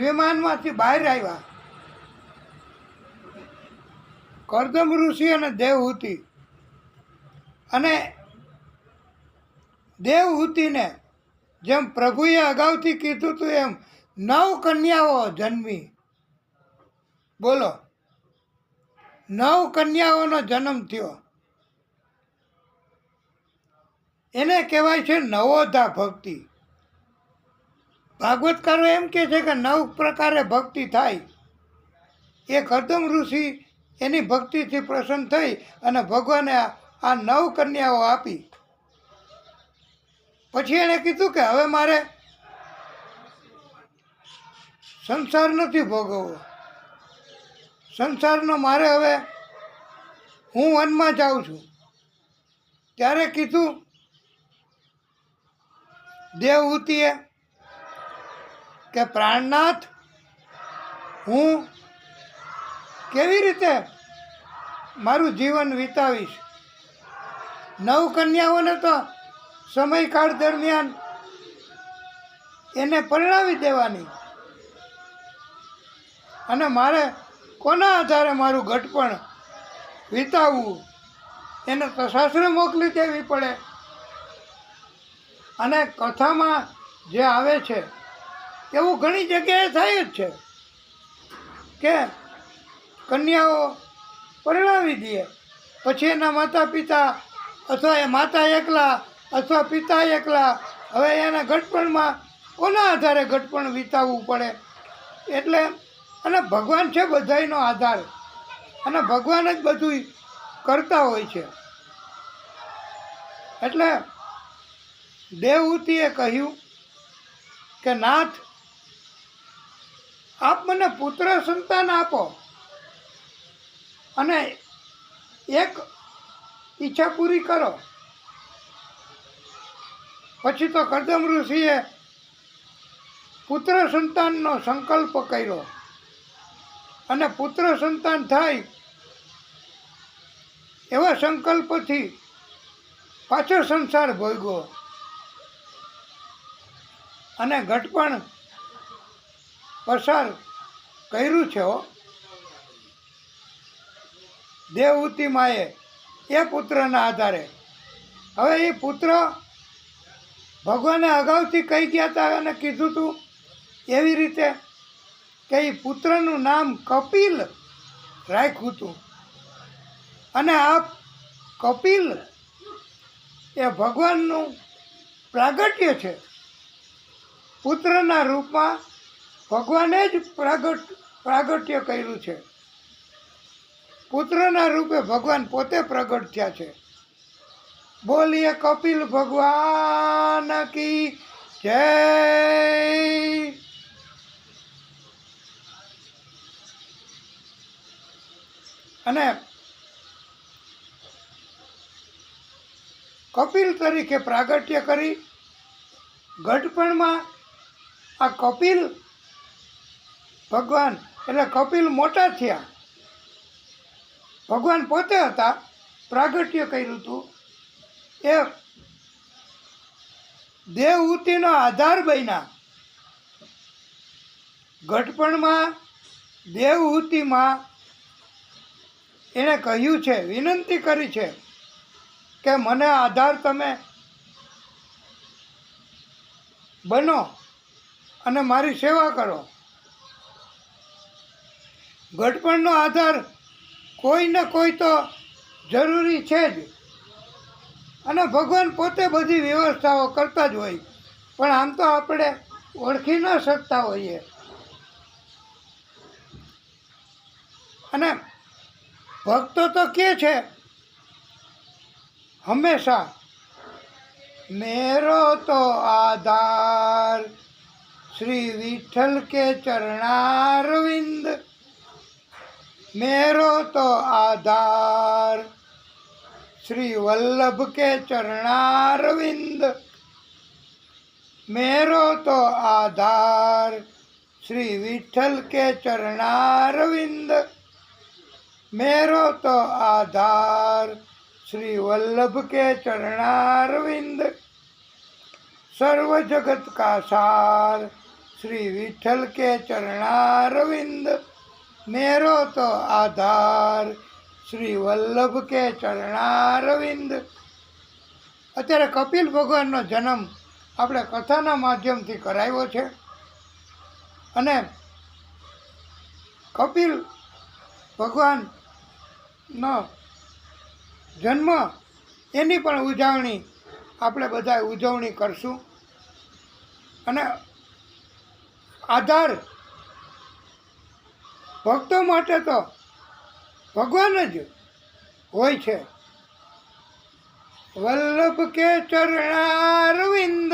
વિમાનમાંથી બહાર આવ્યા. કર્દમ ઋષિ અને દેવહૂતિ, અને દેવહૂતિને જેમ પ્રભુએ અગાઉથી કીધું હતું એમ 9 કન્યાઓ જન્મી. બોલો, 9 કન્યાઓનો જન્મ થયો. એને કહેવાય છે નવોધા ભક્તિ. ભાગવતકારો એમ કહે છે કે 9 પ્રકારે ભક્તિ થાય. એ કર્દમ ઋષિ એની ભક્તિથી પ્રસન્ન થઈ અને ભગવાને આ 9 કન્યાઓ આપી. પછી એણે કીધું કે હવે મારે સંસાર નથી ભોગવવો, સંસારનો મારે હવે, હું વનમાં જાઉં છું. ત્યારે કીધું દેવહૂતિએ કે પ્રાણનાથ, હું કેવી રીતે મારું જીવન વિતાવીશ? 9 કન્યાઓને તો સમયકાળ દરમિયાન એને પરણાવી દેવાની, અને મારે કોના આધારે મારું ઘટપણ વિતાવવું? એને તો સાસરે મોકલી દેવી પડે. અને કથામાં જે આવે છે એવું ઘણી જગ્યાએ થાય જ છે કે કન્યાઓ પરણાવી દે, પછી એના માતા પિતા અથવા એ માતા એકલા અથવા પિતા એકલા, હવે એના ઘટપણમાં કોના આધારે ઘટપણ વિતાવવું પડે? એટલે અને ભગવાન છે બધાયનો આધાર, અને ભગવાન જ બધું કરતા હોય છે. એટલે દેવહૂતિએ કહ્યું કે નાથ, આપ મને પુત્ર સંતાન આપો અને એક ઈચ્છા પૂરી કરો. પછી તો કર્દમ ઋષિએ પુત્ર સંતાનનો સંકલ્પ કર્યો, અને પુત્ર સંતાન થાય એવા સંકલ્પથી પાછો સંસાર ભોગવ્યો, અને ઘટપણ પસાર કર્યું છે. દેવહૂતિ માએ એ પુત્રના આધારે. હવે એ પુત્ર ભગવાને અગાઉથી કહી ગયા હતા અને કીધું હતું એવી રીતે કે એ પુત્રનું નામ કપિલ રાખ્યું હતું. અને આ કપિલ એ ભગવાનનું પ્રાગટ્ય છે. પુત્રના રૂપમાં ભગવાને જ પ્રાગટ્ય કર્યું છે. પુત્રના રૂપે ભગવાન પોતે પ્રગટ થયા છે. બોલીએ કપિલ ભગવાન કી જય. અને કપિલ તરીકે પ્રાગટ્ય કરી ઘટપણમાં આ કપિલ ભગવાન, એટલે કપિલ મોટા થયા. ભગવાન પોતે હતા, પ્રાગટ્ય કર્યું હતું. એ દેવહૂતિનો આધાર બન્યા. ઘટપણમાં દેવહૂતિમાં એણે કહ્યું છે, વિનંતી કરી છે કે મને આધાર તમે બનો અને મારી સેવા કરો. ઘટપણનો આધાર કોઈ ને કોઈ તો જરૂરી છે જ, અને ભગવાન પોતે બધી વ્યવસ્થાઓ કરતા જ હોય, પણ આમ તો આપણે ઓળખી ન શકતા હોઈએ. અને ભક્તો તો કહે છે હંમેશા, મેરો તો આધાર શ્રી વિઠ્ઠલ કે ચરણારવિંદ, મેરો તો આધાર श्री वल्लभ के चरणारविंद, मेरो तो आधार श्री विठ्ठल के चरणारविंद, मेरो तो आधार श्री वल्लभ के चरणारविंद, सर्व जगत का सार श्री विठ्ठल के चरणारविंद, मेरो तो आधार શ્રી વલ્લભ કે ચરણારવિંદ. અત્યારે કપિલ ભગવાનનો જન્મ આપણે કથાના માધ્યમથી કરાવ્યો છે. અને કપિલ ભગવાનનો જન્મ એની પણ ઉજવણી આપણે બધા ઉજવણી કરશું. અને આધાર ભક્તો માટે તો ભગવાન જ હોય છે. વલ્લભ કે ચરણારવિંદ,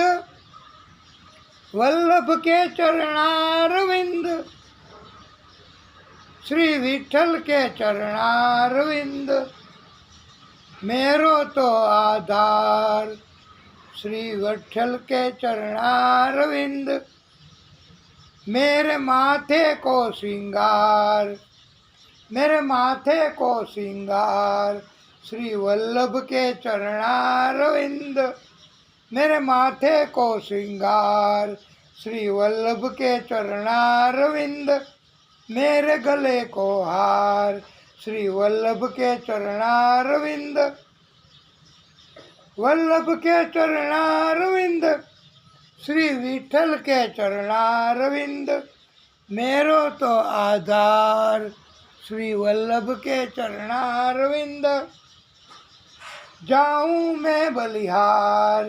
વલ્લભ કે ચરણારવિંદ, શ્રી વિઠ્ઠલ કે ચરણારવિંદ, મેરો તો આધાર श्री विठ्ठल के चरणारविंद, मेरे माथे को श्रृंगार, मेरे माथे को श्रृंगार, श्री वल्लभ के चरणारविंद, मेरे माथे को श्रृंगार, श्री वल्लभ के चरणारविंद, मेरे गले को हार, श्री वल्लभ के चरणारविंद, वल्लभ के चरणारविंद, श्री विठ्ठल के चरणारविंद, मेरो तो आधार, श्री वल्लभ के चरणारविंद, जाऊं मैं बलिहार,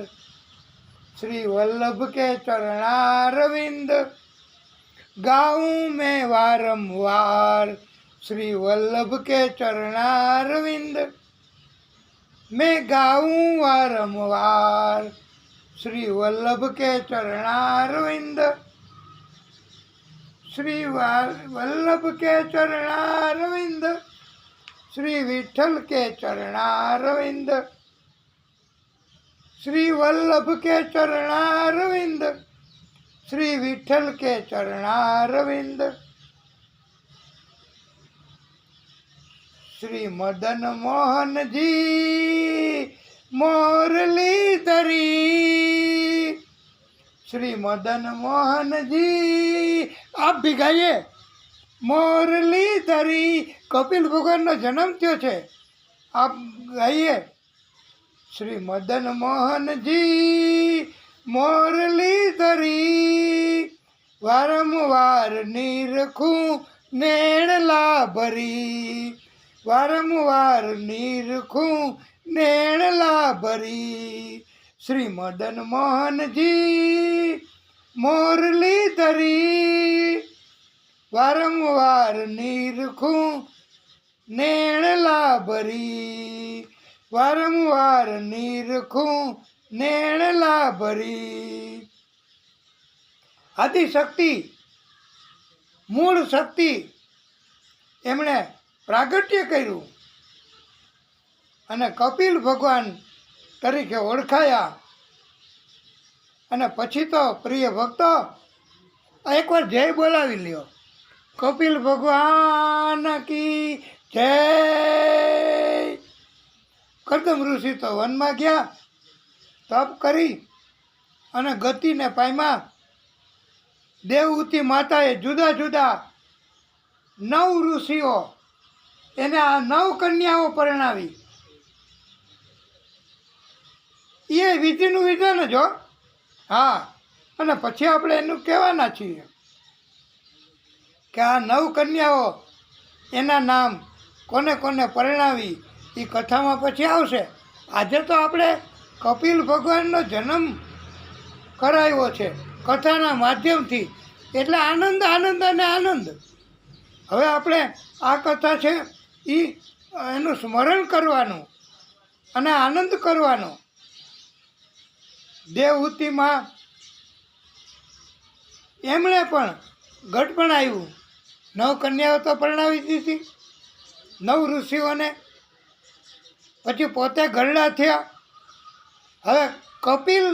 श्री वल्लभ के चरणारविंद, गाऊं मैं वारंवार, श्री वल्लभ के चरणारविंद, मैं गाऊं वारंवार, श्री वल्लभ के चरणारविंद, श्री वल्लभ के चरणारविंद, श्री विठ्ठल के चरणारविंद, श्री वल्लभ के चरणारविंद, श्री विठ्ठल के चरणारविंद, श्री मदन मोहन जी मुरलीधरी, श्री मदन मोहन जी, आप भी गाइए मुरलीधरी. कपिल भगवान नो जन्म थयो छे, आप गाइए श्री मदन मोहन जी मुरलीधरी, वारंवार निरखूं नेणला भरी, वारंवार निरखूं नेणला भरी, श्री मदन मोहन जी मुरलीधरी, वारंवार निरखूं नेणला भरी, वारंवार निरखूं नेणला भरी. आदिशक्ति मूળ શક્તિ એમણે પ્રાગટ્ય કર્યું અને કપિલ ભગવાન તરીકે ઓળખાયા. અને પછી તો પ્રિય ભક્તો એકવાર જય બોલાવી લ્યો. કપિલ ભગવાન કી જય. કરદમ ઋષિ તો વનમાં ગયા, તપ કરી અને ગતિને પામ્યા. દેવહૂતિ માતાએ જુદા જુદા 9 ઋષિઓ એને આ 9 કન્યાઓ પરણાવી. એ વિધિનું વિધાન જ હો. હા, અને પછી આપણે એનું કહેવાના છીએ કે આ 9 કન્યાઓ એના નામ કોને કોને પરણાવી એ કથામાં પછી આવશે. આજે તો આપણે કપિલ ભગવાનનો જન્મ કરાવ્યો છે કથાના માધ્યમથી, એટલે આનંદ આનંદ અને આનંદ. હવે આપણે આ કથા છે એનું સ્મરણ કરવાનું અને આનંદ કરવાનો. દેવહૂતિમાં એમણે પણ ગઢપણ આવ્યું. 9 કન્યાઓ તો પરણાવી દીધી 9 ઋષિઓને. પછી પોતે ઘરડા થયા. હવે કપિલ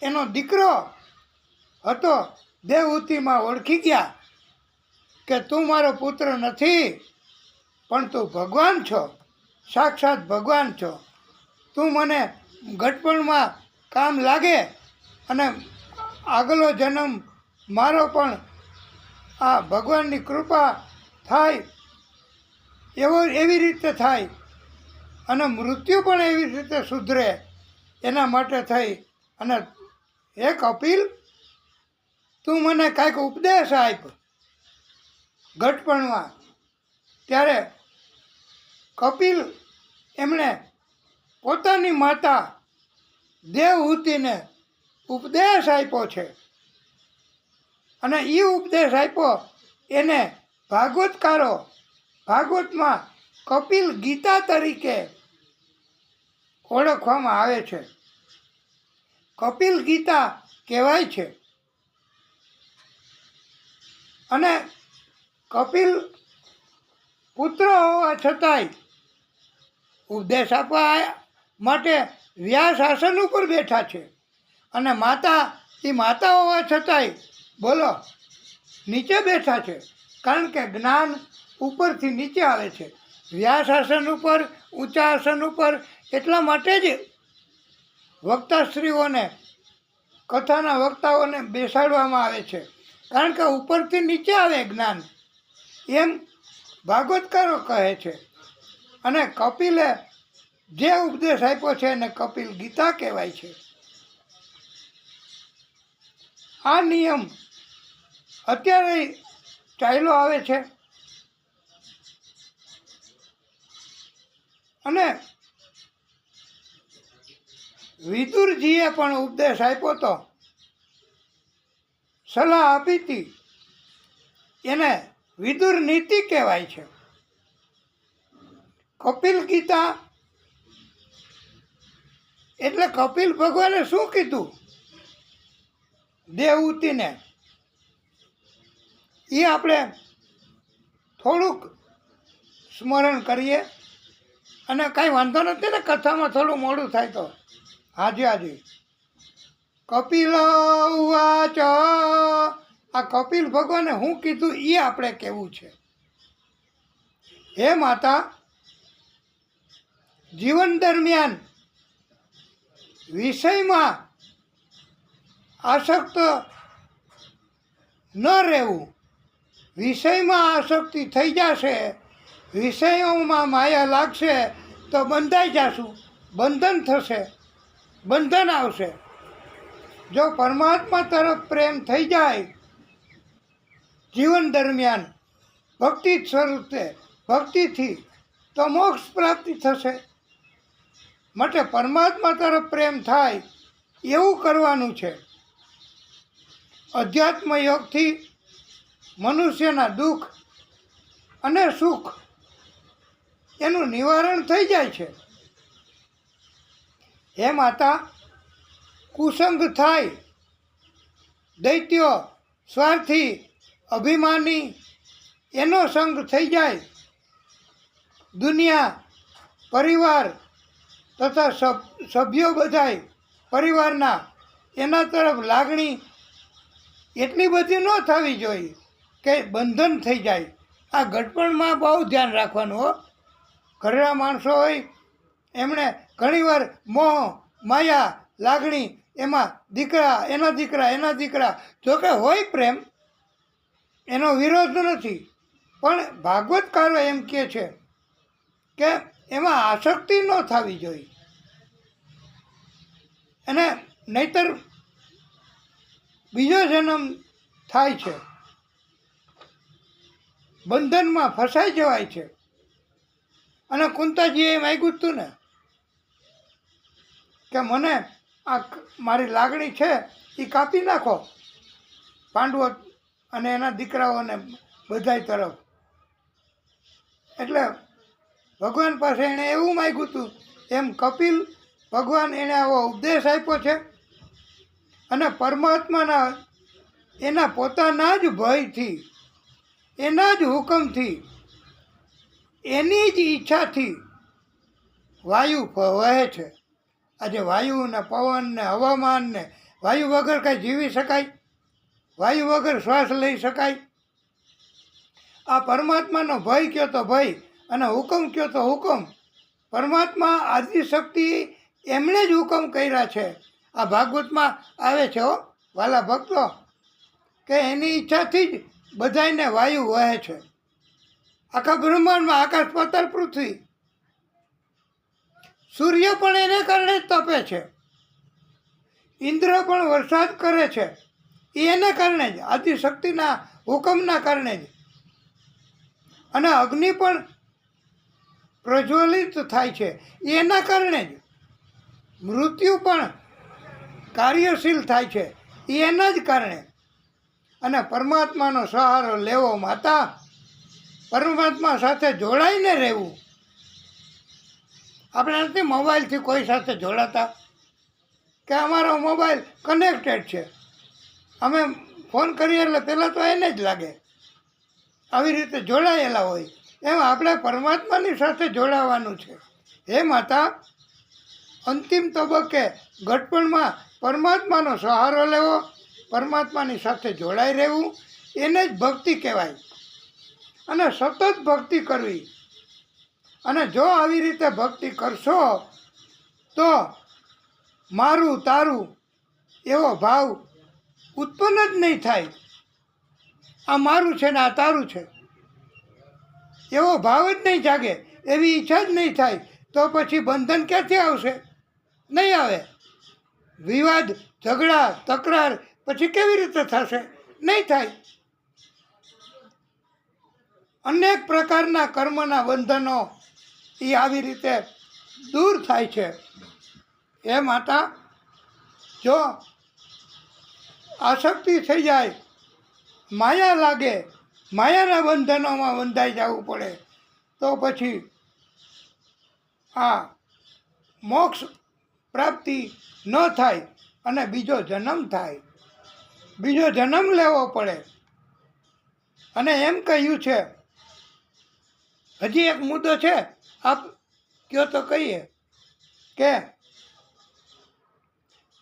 એનો દીકરો હતો. દેવહૂતિમાં ઓળખી ગયા કે તું મારો પુત્ર નથી, પણ તું ભગવાન છો, સાક્ષાત ભગવાન છો. તું મને ગઢપણમાં કામ લાગે અને આગલો જન્મ મારો પણ આ ભગવાનની કૃપા થાય એવી રીતે થાય અને મૃત્યુ પણ એવી રીતે સુધરે એના માટે થઈ અને હે કપિલ, તું મને કાંઈક ઉપદેશ આપ ઘટપણમાં. ત્યારે કપિલ એમણે પોતાની માતા દેવહૂતિને ઉપદેશ આપ્યો છે અને એ ઉપદેશ આપ્યો એને ભાગવતકારો ભાગવતમાં કપિલ ગીતા તરીકે ઓળખવામાં આવે છે. કપિલ ગીતા કહેવાય છે. અને કપિલ પુત્ર હોવા છતાંય ઉપદેશ આપવા માટે વ્યાસ આસન ઉપર બેઠા છે અને માતા હોવા છતાંય બોલો નીચે બેઠા છે, કારણ કે જ્ઞાન ઉપરથી નીચે આવે છે. વ્યાસ આસન ઉપર, ઊંચા આસન ઉપર એટલા માટે જ વક્તાશ્રીઓને, કથાના વક્તાઓને બેસાડવામાં આવે છે, કારણ કે ઉપરથી નીચે આવે જ્ઞાન, એમ ભાગવતકારો કહે છે. અને કપિલે જે ઉપદેશ આપ્યો છે એને કપિલ ગીતા કહેવાય છે. આ નિયમ અત્યારે ચાલ્યો આવે છે અને વિદુરજીએ પણ ઉપદેશ આપ્યો તો, સલાહ આપી હતી, એને વિદુર નીતિ કહેવાય છે. કપિલ ગીતા એટલે કપિલ ભગવાને શું કીધું દેવહૂતિને, એ આપણે થોડુંક સ્મરણ કરીએ. અને કાંઈ વાંધો નથી ને, કથામાં થોડું મોડું થાય તો. હાજી કપિલ ઉવાચ, આ કપિલ ભગવાને શું કીધું એ આપણે કહેવું છે. હે માતા, જીવન દરમિયાન વિષયમાં આસક્ત ન રહેવું. વિષયમાં આસક્તિ થઈ જશે, વિષયોમાં માયા લાગશે તો બંધાઈ જશું, બંધન થશે, બંધન આવશે. જો પરમાત્મા તરફ પ્રેમ થઈ જાય જીવન દરમિયાન ભક્તિ સ્વરૂપે, ભક્તિથી, તો મોક્ષ પ્રાપ્તિ થશે. માટે પરમાત્મા તરફ પ્રેમ થાય એવું કરવાનું છે. અધ્યાત્મ યોગથી મનુષ્યના દુઃખ અને સુખ એનું નિવારણ થઈ જાય છે. હે માતા, કુસંગ થાય, દૈત્યો, સ્વાર્થી, અભિમાની એનો સંગ થઈ જાય, દુનિયા, પરિવાર તથા સભ્યો બધાય પરિવારના એના તરફ લાગણી એટલી બધી ન થવી જોઈએ કે બંધન થઈ જાય. આ ઘટપણમાં બહુ ધ્યાન રાખવાનું હો. ઘરના માણસો હોય એમણે ઘણીવાર મોહ, માયા, લાગણી, એમાં એના દીકરા, જોકે હોય પ્રેમ, એનો વિરોધ નથી, પણ ભાગવતકારો એમ કહે છે કે એમાં આસક્તિ ન થવી જોઈએ. અને નહીતર બીજો જન્મ થાય છે, બંધનમાં ફસાઈ જવાય છે. અને કુંતાજીએ એમ માગ્યું હતું ને કે મને આ મારી લાગણી છે એ કાપી નાખો, પાંડવો અને એના દીકરાઓને બધાય તરફ. એટલે ભગવાન પાસે એણે એવું માગ્યું હતું. એમ કપિલ ભગવાન એણે આવો ઉપદેશ આપ્યો છે અને પરમાત્માના એના પોતાના જ ભયથી, એના જ હુકમથી, એની જ ઈચ્છાથી વાયુ વહે છે. આજે વાયુ ને પવન ને હવામાન ને, વાયુ વગર કાંઈ જીવી શકાય? વાયુ વગર શ્વાસ લઈ શકાય? આ પરમાત્માનો ભય કયો તો ભય અને હુકમ કયો તો હુકમ. પરમાત્મા આદિશક્તિ એમણે જ હુકમ કર્યા છે. આ ભાગવતમાં આવે છે હો વાલા ભક્તો, કે એની ઈચ્છાથી જ બધાને વાયુ વહે છે. આખા બ્રહ્માંડમાં આકાશ પાતાળ પૃથ્વી, સૂર્ય પણ એને કારણે જ તપે છે, ઇન્દ્ર પણ વરસાદ કરે છે, એ એને કારણે જ, આદિશક્તિના હુકમના કારણે જ. અને અગ્નિ પણ પ્રજ્વલિત થાય છે એના કારણે જ. મૃત્યુ પણ કાર્યશીલ થાય છે એ એના જ કારણે. અને પરમાત્માનો સહારો લેવો માતા, પરમાત્મા સાથે જોડાઈને રહેવું. આપણે નથી મોબાઈલથી કોઈ સાથે જોડાતા કે અમારો મોબાઈલ કનેક્ટેડ છે, અમે ફોન કરીએ એટલે પહેલાં તો એને જ લાગે, આવી રીતે જોડાયેલા હોય. એમ આપણે પરમાત્માની સાથે જોડાવાનું છે. હે માતા, અંતિમ તબક્કે ઘટપણમાં પરમાત્માનો સહારો લેવો, પરમાત્માની સાથે જોડાઈ રહેવું, એને જ ભક્તિ કહેવાય. અને સતત ભક્તિ કરવી. અને જો આવી રીતે ભક્તિ કરશો તો મારું તારું એવો ભાવ ઉત્પન્ન જ નહીં થાય. આ મારું છે ને આ તારું છે એવો ભાવ જ નહીં જાગે, એવી ઈચ્છા જ નહીં થાય. તો પછી બંધન ક્યાંથી આવશે? નહીં આવે. વિવાદ, ઝઘડા, તકરાર પછી કેવી રીતે થશે? નહીં થાય. અનેક પ્રકારના કર્મના બંધનો એ આવી રીતે દૂર થાય છે. એ માતા, જો આસક્તિ થઈ જાય, માયા લાગે, માયાના બંધનોમાં બંધાઈ જવું પડે, તો પછી આ મોક્ષ પ્રાપ્તિ ન થાય અને બીજો જન્મ થાય, બીજો જન્મ લેવો પડે. અને એમ કહ્યું છે, હજી એક મુદ્દો છે, આપ કયો તો કહીએ કે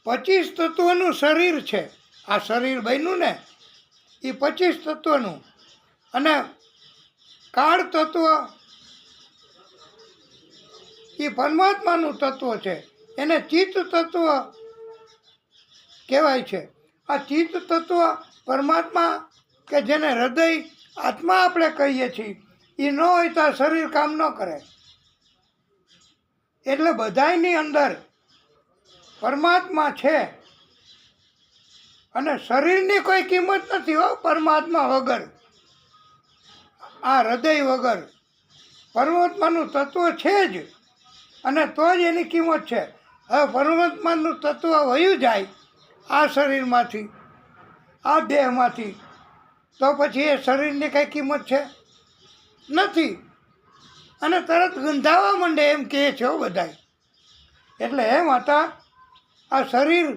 25 તત્વોનું શરીર છે. આ શરીર બન્યું ને એ 25 તત્વનું. અને કાળ તત્વ એ પરમાત્માનું તત્વ છે, એને ચિત્ત તત્વ કહેવાય છે. આ ચિત્ત તત્વ પરમાત્મા કે જેને હૃદય આત્મા આપણે કહીએ છીએ, એ ન હોય તો આ શરીર કામ ન કરે. એટલે બધાયની અંદર પરમાત્મા છે. અને શરીરની કોઈ કિંમત નથી હો પરમાત્મા વગર, આ હૃદય વગર. પરમાત્માનું તત્વ છે જ, અને તો જ એની કિંમત છે. હવે પરમાત્માનું તત્વ વયું જાય આ શરીરમાંથી, આ દેહમાંથી, તો પછી એ શરીરની કંઈ કિંમત છે? નથી. અને તરત ગંધાવા માંડે એમ કહે છે હો બધાય. એટલે હે માતા, આ શરીર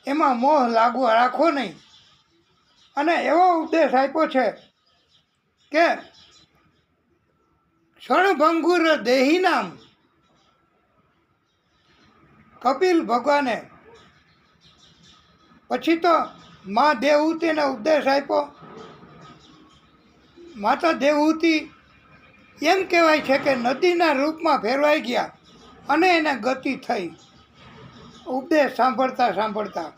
એમાં મોહ લાગવા રાખો નહીં. અને એવો ઉપદેશ આપ્યો છે કે ક્ષણભંગુર દેહીનામ. કપિલ ભગવાને પછી તો મા દેવહૂતિને ઉપદેશ આપ્યો. માતા દેવહૂતિ એમ કહેવાય છે કે નદીના રૂપમાં ફેરવાઈ ગયા અને એને ગતિ થઈ ઉપદેશ સાંભળતા સાંભળતા.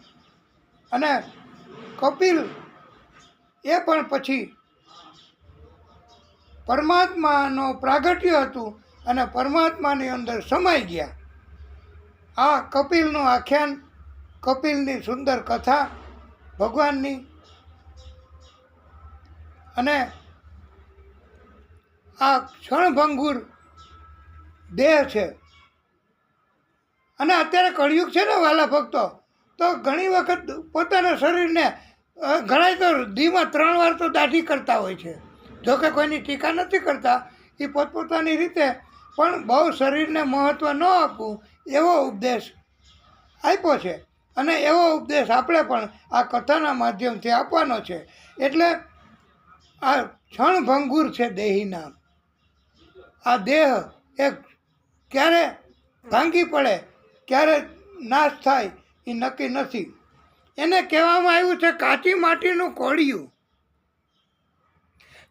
અને કપિલ એ પણ પછી પરમાત્માનો પ્રાગટ્ય હતું અને પરમાત્માની અંદર સમાઈ ગયા. આ કપિલનું આખ્યાન, કપિલની સુંદર કથા ભગવાનની. અને આ ક્ષણભંગુર દેહ છે. અને અત્યારે કળિયુગ છે ને વાલા ભક્તો, તો ઘણી વખત પોતાના શરીરને ઘણા તો દીમાં 3 વાર તો દાઢી કરતા હોય છે. જોકે કોઈની ટીકા નથી કરતા, એ પોતપોતાની રીતે, પણ બહુ શરીરને મહત્ત્વ ન આપવું એવો ઉપદેશ આપ્યો છે. અને એવો ઉપદેશ આપણે પણ આ કથાના માધ્યમથી આપવાનો છે. એટલે આ ક્ષણભંગુર છે દેહીના. આ દેહ એક ક્યારે ભાંગી પડે, ક્યારે નાશ થાય એ નક્કી નથી. એને કહેવામાં આવ્યું છે કાચી માટીનું કોળિયું.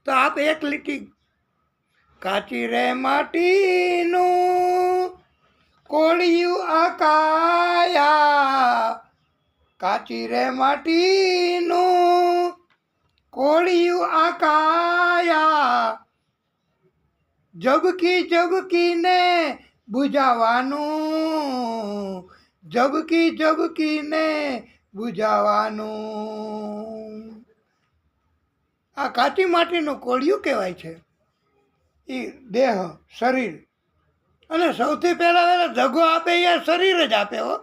તો આપ એક લીટી, કાચી રે માટીનું કોળિયું આકાયા, કાચી રે માટીનું કોળિયું આકાયા, ઝબકી ઝબકીને બુઝાવાનું, ઝબકી ઝબકીને બુઝાવાનું. આ કાચી માટીનું કોળિયું કહેવાય છે. એ દેહ, શરીર, અને સૌથી પહેલાં જગો આપે એ શરીર જ આપે હો.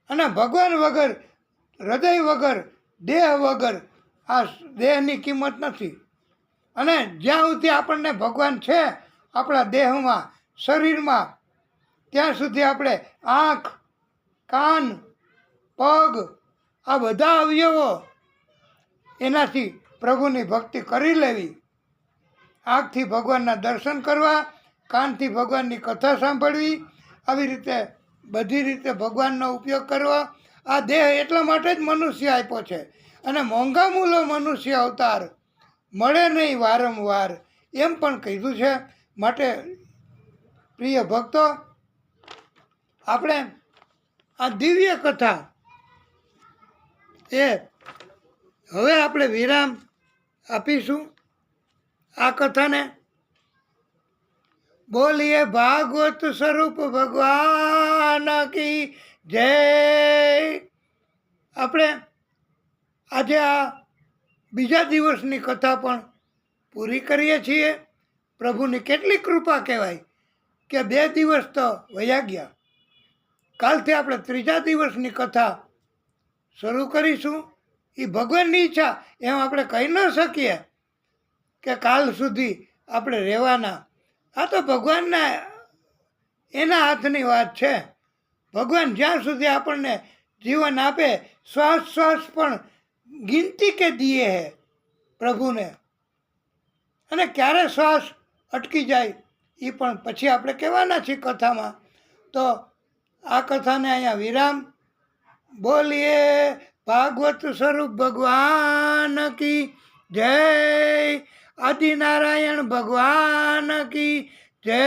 અને ભગવાન વગર, હૃદય વગર, દેહ વગર આ દેહની કિંમત નથી. અને જ્યાં સુધી આપણને ભગવાન છે આપણા દેહમાં, શરીરમાં, ત્યાં સુધી આપણે આંખ, કાન, પગ, આ બધા અવયવો એનાથી પ્રભુની ભક્તિ કરી લેવી. આંખથી ભગવાનના દર્શન કરવા, કાનથી ભગવાનની કથા સાંભળવી, આવી રીતે બધી રીતે ભગવાનનો ઉપયોગ કરવો. આ દેહ એટલા માટે જ મનુષ્ય આપ્યો છે. અને મોંઘા મૂલો મનુષ્ય અવતાર મળે નહીં વારંવાર, એમ પણ કીધું છે. માટે પ્રિય ભક્તો, આપણે આ દિવ્ય કથા એ હવે આપણે વિરામ આપીશું આ કથાને. બોલીએ ભાગવત સ્વરૂપ ભગવાન કી જય. આપણે આજે આ બીજા દિવસની કથા પણ પૂરી કરીએ છીએ. પ્રભુની કેટલી કૃપા કહેવાય કે 2 દિવસ તો વયા ગયા. કાલથી આપણે ત્રીજા દિવસની કથા શરૂ કરીશું. એ ભગવાનની ઈચ્છા, એમ આપણે કહી ન શકીએ કે કાલ સુધી આપણે રહેવાના. આ તો ભગવાનના એના હાથની વાત છે. ભગવાન જ્યાં સુધી આપણને જીવન આપે, શ્વાસ શ્વાસ પણ ગિનતી કે દીએ હે પ્રભુને. અને ક્યારે શ્વાસ અટકી જાય એ પણ પછી આપણે કહેવાના છીએ કથામાં. તો આ કથાને અહીંયા વિરામ. બોલીએ ભાગવત સ્વરૂપ ભગવાન કી જય. આદિનારાયણ ભગવાન કી જય.